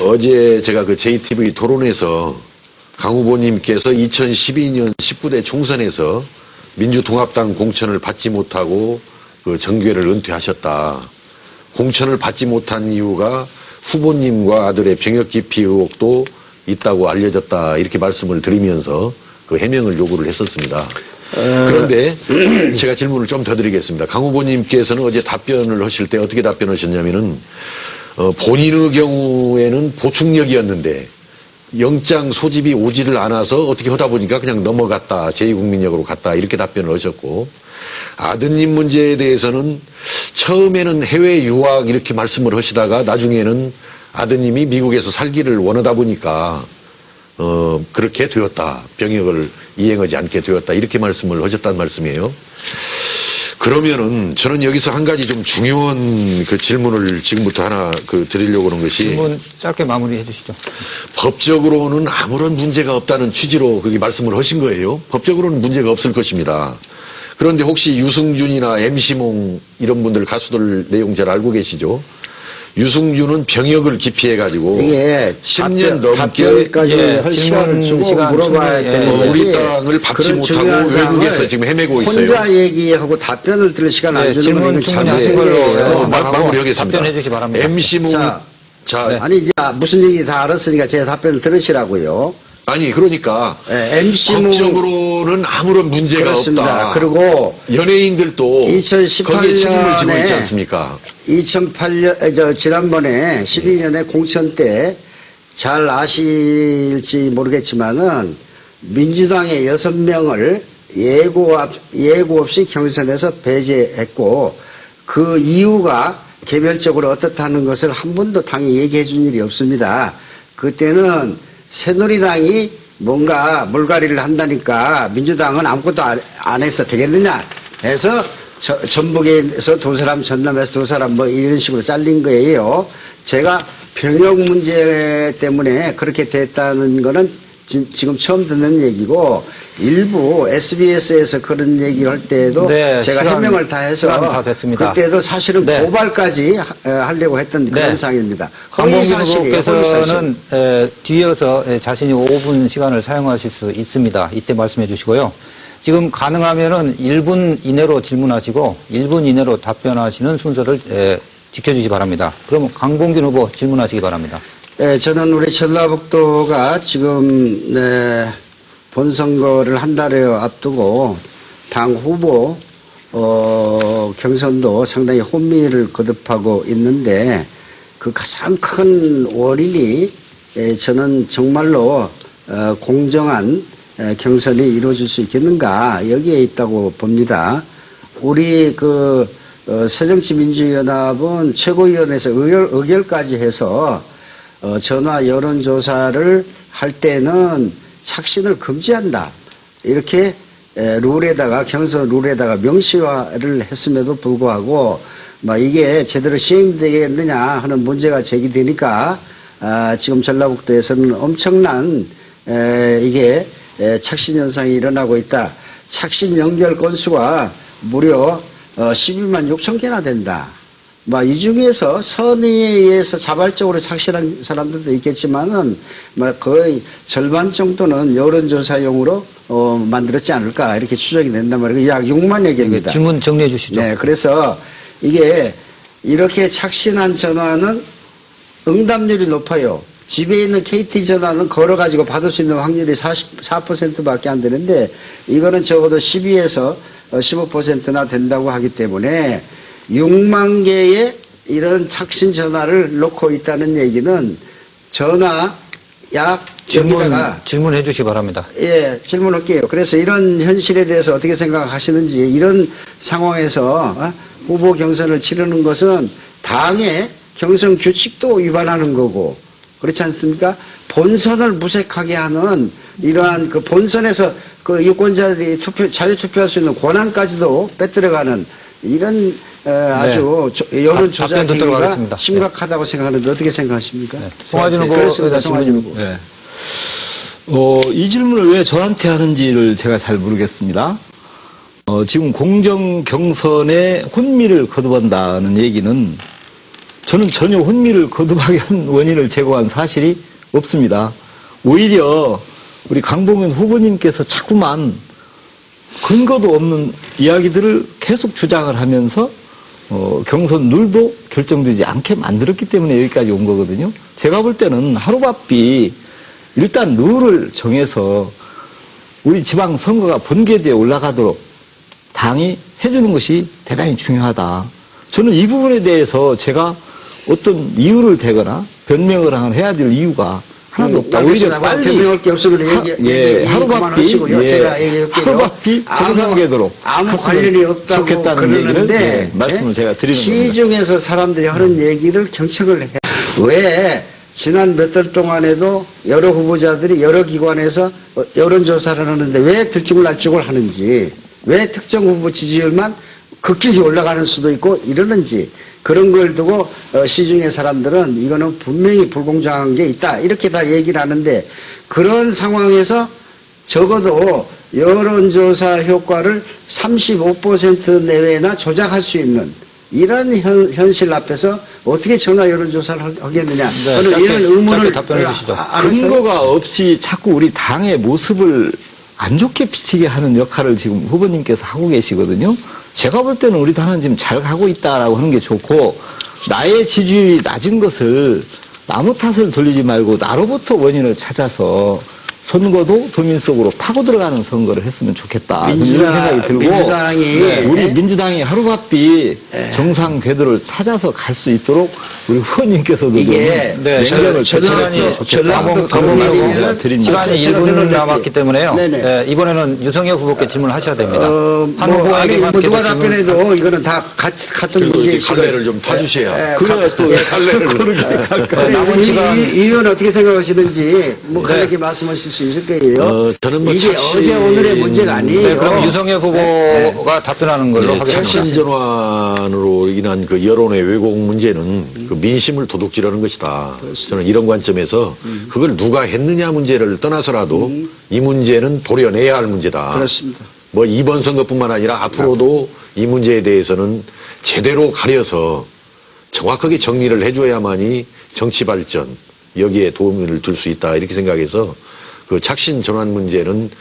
어제 제가 그 JTV 토론에서 강 후보님께서 2012년 19대 총선에서 민주통합당 공천을 받지 못하고 그 정계를 은퇴하셨다. 공천을 받지 못한 이유가 후보님과 아들의 병역 기피 의혹도 있다고 알려졌다. 이렇게 말씀을 드리면서 그 해명을 요구를 했었습니다. 그런데 제가 질문을 좀 더 드리겠습니다. 강 후보님께서는 어제 답변을 하실 때 어떻게 답변하셨냐면은 본인의 경우에는 보충력이었는데 영장 소집이 오지를 않아서 어떻게 하다 보니까 그냥 넘어갔다. 제2국민역으로 갔다. 이렇게 답변을 하셨고 아드님 문제에 대해서는 처음에는 해외 유학 이렇게 말씀을 하시다가 나중에는 아드님이 미국에서 살기를 원하다 보니까 그렇게 되었다. 병역을 이행하지 않게 되었다. 이렇게 말씀을 하셨단 말씀이에요. 그러면은 저는 여기서 한 가지 좀 중요한 그 질문을 지금부터 하나 드리려고 하는 것이 질문 짧게 마무리해 주시죠. 법적으로는 아무런 문제가 없다는 취지로 그렇게 말씀을 하신 거예요. 법적으로는 문제가 없을 것입니다. 그런데 혹시 유승준이나 MC몽 이런 분들 가수들 내용 잘 알고 계시죠? 유승준은 병역을 기피해가지고 이게 10년 넘게 답변까지 할 시간을 주고 시간 물어봐야 충분히, 되는 거지. 우리 땅을 밟지 그런 못하고 중요한 외국에서 사항을 지금 헤매고 있어요. 혼자 얘기하고 답변을 들을 시간 안 네, 주는 질문 건 충분히 참 하신 걸로 생각하고 마무리하겠습니다. 답변해 주시기 바랍니다. MC몽 자, 자, 아니 이제 무슨 얘기 다 알았으니까 제 답변을 들으시라고요. 아니 그러니까 MC 법적으로는 아무런 문제가 그렇습니다. 없다. 그리고 연예인들도 2018년에 거기에 책임을 지고 있지 않습니까? 2008년 지난번에 12년에 공천 때 잘 아실지 모르겠지만은 민주당의 6명을 예고 없이 경선에서 배제했고 그 이유가 개별적으로 어떻다는 것을 한 번도 당이 얘기해 준 일이 없습니다. 그때는 새누리당이 뭔가 물갈이를 한다니까 민주당은 아무것도 안 해서 되겠느냐 해서 전북에서 2사람, 전남에서 2사람 뭐 이런 식으로 잘린 거예요. 제가 병역 문제 때문에 그렇게 됐다는 거는 지금 처음 듣는 얘기고 일부 SBS에서 그런 얘기를 할 때에도 네, 제가 해명을 다 해서 다 됐습니다. 그때도 사실은 네. 고발까지 하려고 했던 그런 네. 상황입니다. 강봉기 허위사실이에요. 후보께서는 뒤이어서 자신이 5분 시간을 사용하실 수 있습니다. 이때 말씀해 주시고요. 지금 가능하면은 1분 이내로 질문하시고 1분 이내로 답변하시는 순서를 지켜주시기 바랍니다. 그럼 강봉균 후보 질문하시기 바랍니다. 저는 우리 전라북도가 지금 본선거를 한 달여 앞두고 당 후보 경선도 상당히 혼미를 거듭하고 있는데 그 가장 큰 원인이 저는 정말로 공정한 경선이 이루어질 수 있겠는가 여기에 있다고 봅니다. 우리 새정치민주연합은 최고위원회에서 의결까지 해서 전화 여론조사를 할 때는 착신을 금지한다. 이렇게 경선 룰에다가 명시화를 했음에도 불구하고 이게 제대로 시행되겠느냐 하는 문제가 제기되니까 지금 전라북도에서는 엄청난 이게 착신 현상이 일어나고 있다. 착신 연결 건수가 무려 12만 6천 개나 된다. 이 중에서 선의에 의해서 자발적으로 착신한 사람들도 있겠지만은 거의 절반 정도는 여론조사용으로 만들었지 않을까 이렇게 추정이 된단 말이에요. 약 6만여 개입니다. 질문 정리해 주시죠. 네, 그래서 이게 이렇게 착신한 전화는 응답률이 높아요. 집에 있는 KT 전화는 걸어가지고 받을 수 있는 확률이 44%밖에 안 되는데 이거는 적어도 12에서 15%나 된다고 하기 때문에 6만 개의 이런 착신 전화를 놓고 있다는 얘기는 전화 약 질문해 주시기 바랍니다. 예, 질문할게요. 그래서 이런 현실에 대해서 어떻게 생각하시는지 이런 상황에서 후보 경선을 치르는 것은 당의 경선 규칙도 위반하는 거고 그렇지 않습니까? 본선을 무색하게 하는 이러한 그 본선에서 그 유권자들이 자유투표할 수 있는 권한까지도 빼뜨려가는 이런 아주 여론 조작 행위가 심각하다고 생각하는데 어떻게 생각하십니까? 송하진 후보. 그렇습니다. 송하진 후보. 네. 이 질문을 왜 저한테 하는지를 제가 잘 모르겠습니다. 지금 공정 경선에 혼미를 거듭한다는 얘기는 저는 전혀 혼미를 거듭하게 한 원인을 제공한 사실이 없습니다. 오히려 우리 강봉현 후보님께서 자꾸만 근거도 없는 이야기들을 계속 주장을 하면서 경선 룰도 결정되지 않게 만들었기 때문에 여기까지 온 거거든요. 제가 볼 때는 하루바삐 일단 룰을 정해서 우리 지방선거가 본궤도에 올라가도록 당이 해주는 것이 대단히 중요하다. 저는 이 부분에 대해서 제가 어떤 이유를 대거나 변명을 해야 될 이유가 하나도 없다. 오히려 빨리 변명할 게 없으면 하루바삐 정상궤도로 아무 관련이 없다고 좋겠다는 얘기를 말씀을 제가 드리는 겁니다. 시중에서 사람들이 하는 얘기를 경청을 해. 왜 지난 몇 달 동안에도 여러 후보자들이 여러 기관에서 여론조사를 하는데 왜 들쭉날쭉을 하는지, 왜 특정 후보 지지율만 급격히 올라가는 수도 있고 이러는지, 그런 걸 두고 시중의 사람들은 이거는 분명히 불공정한 게 있다 이렇게 다 얘기를 하는데, 그런 상황에서 적어도 여론조사 효과를 35% 내외나 조작할 수 있는 이런 현실 앞에서 어떻게 전화 여론조사를 하겠느냐. 저는 이런 의문을 답변해 주시죠. 근거가 없이 자꾸 우리 당의 모습을 안 좋게 비치게 하는 역할을 지금 후보님께서 하고 계시거든요. 제가 볼 때는 우리 당은 지금 잘 가고 있다라고 하는 게 좋고, 나의 지지율이 낮은 것을 나무 탓을 돌리지 말고 나로부터 원인을 찾아서 선거도 도민 속으로 파고 들어가는 선거를 했으면 좋겠다. 이런 생각이 들고 우리 민주당이 하루바삐 정상 궤도를 찾아서 갈 수 있도록 우리 후보님께서도 이게 좀 냉정을 시간이 드립니다. 시간이 1분 남았기 때문에요. 네, 이번에는 유성엽 후보께 질문하셔야 됩니다. 한 후보에게만 누가 계속 답변해도 이거는 다 같은 그리고 문제 이 갈래를 좀 타주셔야. 그래야 또 남은 시간 이 의원 어떻게 생각하시는지 뭐 그렇게 말씀하실 수 있을 거예요. 저는 뭐 이게 착신- 어제 오늘의 문제가 아니에요. 네, 그럼 유성엽 후보가 답변하는 걸로 하겠습니다. 착신 전환으로 인한 그 여론의 왜곡 문제는 그 민심을 도둑질하는 것이다. 저는 이런 관점에서 그걸 누가 했느냐 문제를 떠나서라도 이 문제는 도려내야 할 문제다. 그렇습니다. 뭐 이번 선거뿐만 아니라 앞으로도 이 문제에 대해서는 제대로 가려서 정확하게 정리를 해줘야만이 정치 발전 여기에 도움을 줄 수 있다 이렇게 생각해서 그 착신 전환 문제는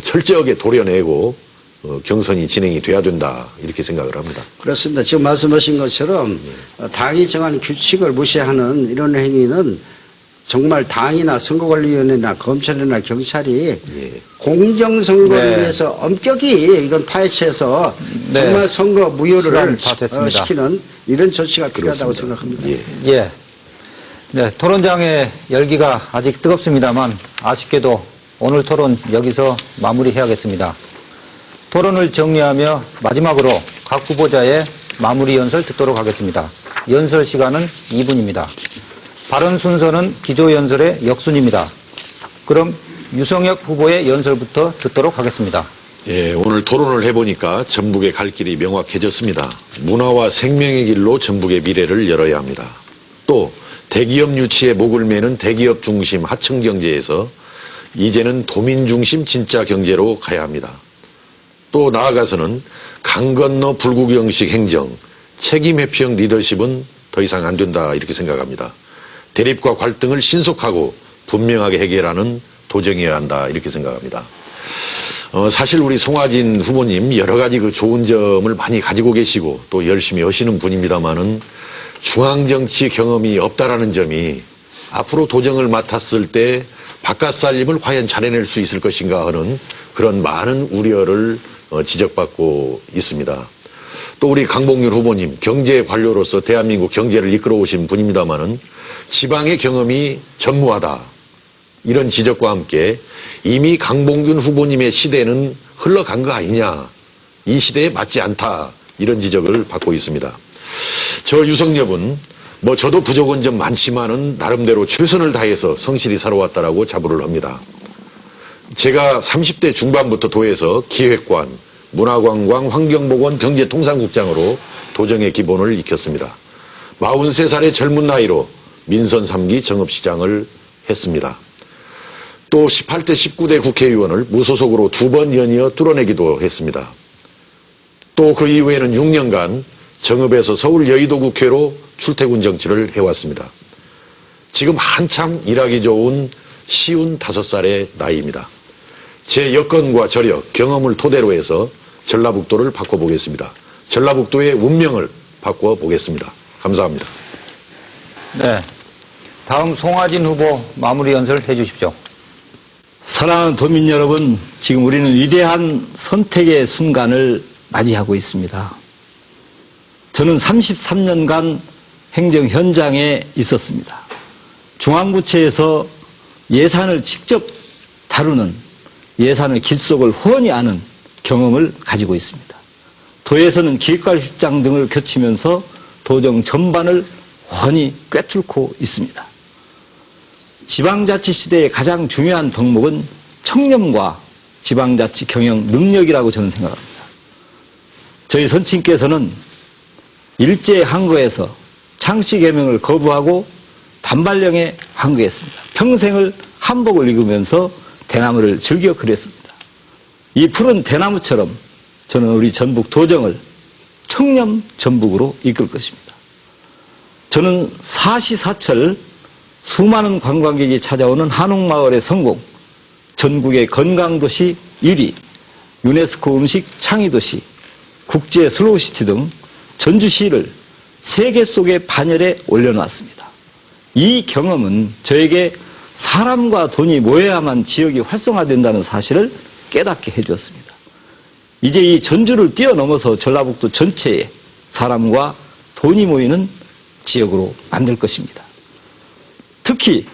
철저하게 도려내고 경선이 진행이 돼야 된다 이렇게 생각을 합니다. 그렇습니다. 지금 말씀하신 것처럼 당이 정한 규칙을 무시하는 이런 행위는 정말 당이나 선거관리위원회나 검찰이나 경찰이 공정선거를 네. 위해서 엄격히 이건 파헤쳐서 네. 정말 선거 무효를 시간 다 됐습니다. 시키는 이런 조치가 필요하다고 그렇습니다. 생각합니다. 예. 예. 네, 토론장의 열기가 아직 뜨겁습니다만 아쉽게도 오늘 토론 여기서 마무리해야겠습니다. 토론을 정리하며 마지막으로 각 후보자의 마무리 연설 듣도록 하겠습니다. 연설 시간은 2분입니다. 발언 순서는 기조연설의 역순입니다. 그럼 유성엽 후보의 연설부터 듣도록 하겠습니다. 예, 오늘 토론을 해보니까 전북의 갈 길이 명확해졌습니다. 문화와 생명의 길로 전북의 미래를 열어야 합니다. 또 대기업 유치에 목을 매는 대기업 중심 하청 경제에서 이제는 도민 중심 진짜 경제로 가야 합니다. 또 나아가서는 강 건너 불구경식 행정, 책임 회피형 리더십은 더 이상 안 된다 이렇게 생각합니다. 대립과 갈등을 신속하고 분명하게 해결하는 도정이어야 한다 이렇게 생각합니다. 사실 우리 송하진 후보님 여러 가지 그 좋은 점을 많이 가지고 계시고 또 열심히 하시는 분입니다만은 중앙정치 경험이 없다라는 점이 앞으로 도정을 맡았을 때 바깥 살림을 과연 잘해낼 수 있을 것인가 하는 그런 많은 우려를 지적받고 있습니다. 또 우리 강봉률 후보님 경제 관료로서 대한민국 경제를 이끌어 오신 분입니다만은 지방의 경험이 전무하다. 이런 지적과 함께 이미 강봉균 후보님의 시대는 흘러간 거 아니냐. 이 시대에 맞지 않다. 이런 지적을 받고 있습니다. 저 유성엽은 뭐 저도 부족은 좀 많지만은 나름대로 최선을 다해서 성실히 살아왔다라고 자부를 합니다. 제가 30대 중반부터 도에서 기획관, 문화관광, 환경보건, 경제통상국장으로 도정의 기본을 익혔습니다. 43살의 젊은 나이로 민선 3기 정읍시장을 했습니다. 또 18대 19대 국회의원을 무소속으로 2번 연이어 뚫어내기도 했습니다. 또 그 이후에는 6년간 정읍에서 서울 여의도 국회로 출퇴근 정치를 해왔습니다. 지금 한참 일하기 좋은 쉬운 5살의 나이입니다. 제 여건과 저력, 경험을 토대로 해서 전라북도를 바꿔보겠습니다. 전라북도의 운명을 바꿔보겠습니다. 감사합니다. 네. 다음 송하진 후보 마무리 연설 해주십시오. 사랑하는 도민 여러분, 지금 우리는 위대한 선택의 순간을 맞이하고 있습니다. 저는 33년간 행정 현장에 있었습니다. 중앙부처에서 예산을 직접 다루는 예산의 길속을 훤히 아는 경험을 가지고 있습니다. 도에서는 기획관리실장 등을 거치면서 도정 전반을 훤히 꿰뚫고 있습니다. 지방자치 시대의 가장 중요한 덕목은 청렴과 지방자치 경영 능력이라고 저는 생각합니다. 저희 선친께서는 일제 항거에서 창씨 개명을 거부하고 단발령에 항거했습니다. 평생을 한복을 입으면서 대나무를 즐겨 그렸습니다. 이 푸른 대나무처럼 저는 우리 전북 도정을 청렴 전북으로 이끌 것입니다. 저는 사시사철 수많은 관광객이 찾아오는 한옥마을의 성공, 전국의 건강도시 1위, 유네스코 음식 창의도시, 국제 슬로우시티 등 전주시를 세계 속의 반열에 올려놓았습니다. 이 경험은 저에게 사람과 돈이 모여야만 지역이 활성화된다는 사실을 깨닫게 해주었습니다. 이제 이 전주를 뛰어넘어서 전라북도 전체에 사람과 돈이 모이는 지역으로 만들 것입니다. 특히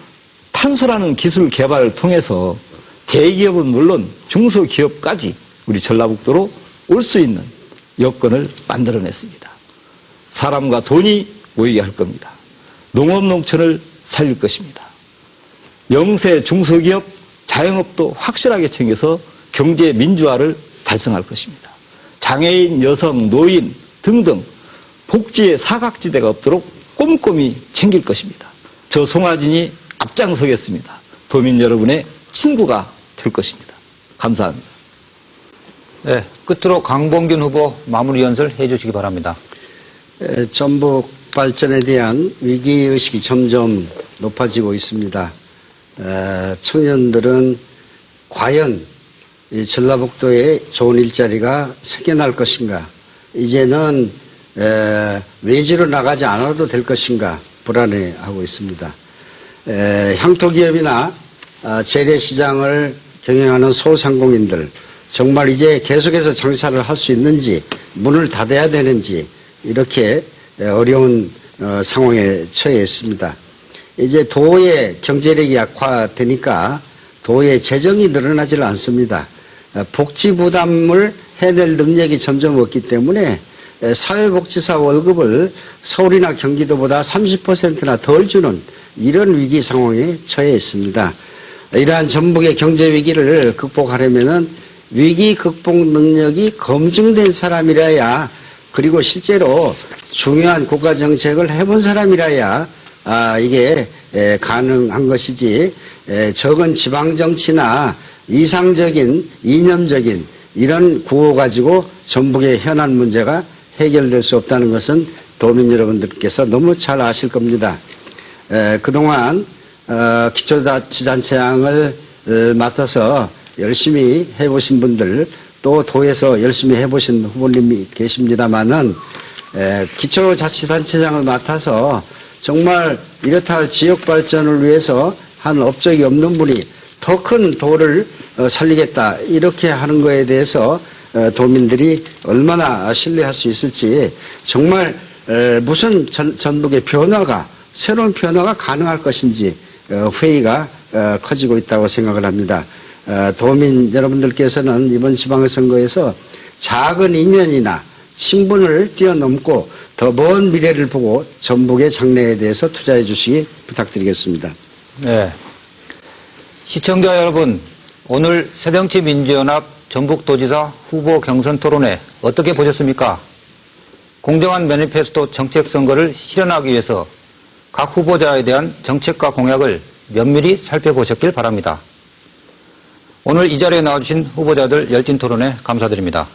탄소라는 기술 개발을 통해서 대기업은 물론 중소기업까지 우리 전라북도로 올 수 있는 여건을 만들어냈습니다. 사람과 돈이 모이게 할 겁니다. 농업농촌을 살릴 것입니다. 영세 중소기업, 자영업도 확실하게 챙겨서 경제 민주화를 달성할 것입니다. 장애인, 여성, 노인 등등 복지의 사각지대가 없도록 꼼꼼히 챙길 것입니다. 저 송하진이 앞장서겠습니다. 도민 여러분의 친구가 될 것입니다. 감사합니다. 네, 끝으로 강봉균 후보 마무리 연설 해주시기 바랍니다. 전북 발전에 대한 위기의식이 점점 높아지고 있습니다. 청년들은 과연 이 전라북도에 좋은 일자리가 생겨날 것인가, 이제는 외지로 나가지 않아도 될 것인가 불안해하고 있습니다. 향토기업이나 재래시장을 경영하는 소상공인들, 정말 이제 계속해서 장사를 할 수 있는지, 문을 닫아야 되는지, 이렇게 어려운 상황에 처해 있습니다. 이제 도의 경제력이 약화되니까 도의 재정이 늘어나질 않습니다. 복지 부담을 해낼 능력이 점점 없기 때문에 사회복지사 월급을 서울이나 경기도보다 30%나 덜 주는 이런 위기 상황에 처해 있습니다. 이러한 전북의 경제 위기를 극복하려면은 위기 극복 능력이 검증된 사람이라야, 그리고 실제로 중요한 국가 정책을 해본 사람이라야 이게 가능한 것이지, 적은 지방 정치나 이상적인 이념적인 이런 구호 가지고 전북의 현안 문제가 해결될 수 없다는 것은 도민 여러분들께서 너무 잘 아실 겁니다. 그동안 기초자치단체장을 맡아서 열심히 해보신 분들, 또 도에서 열심히 해보신 후보님이 계십니다마는 기초자치단체장을 맡아서 정말 이렇다 할 지역 발전을 위해서 한 업적이 없는 분이 더 큰 도를 살리겠다 이렇게 하는 거에 대해서 도민들이 얼마나 신뢰할 수 있을지, 정말 무슨 전북의 변화가, 새로운 변화가 가능할 것인지 회의가 커지고 있다고 생각을 합니다. 도민 여러분들께서는 이번 지방선거에서 작은 인연이나 친분을 뛰어넘고 더 먼 미래를 보고 전북의 장래에 대해서 투자해 주시기 부탁드리겠습니다. 네. 시청자 여러분, 오늘 새정치민주연합 전북도지사 후보 경선 토론회 어떻게 보셨습니까? 공정한 매니페스토 정책 선거를 실현하기 위해서 각 후보자에 대한 정책과 공약을 면밀히 살펴보셨길 바랍니다. 오늘 이 자리에 나와주신 후보자들 열띤 토론에 감사드립니다.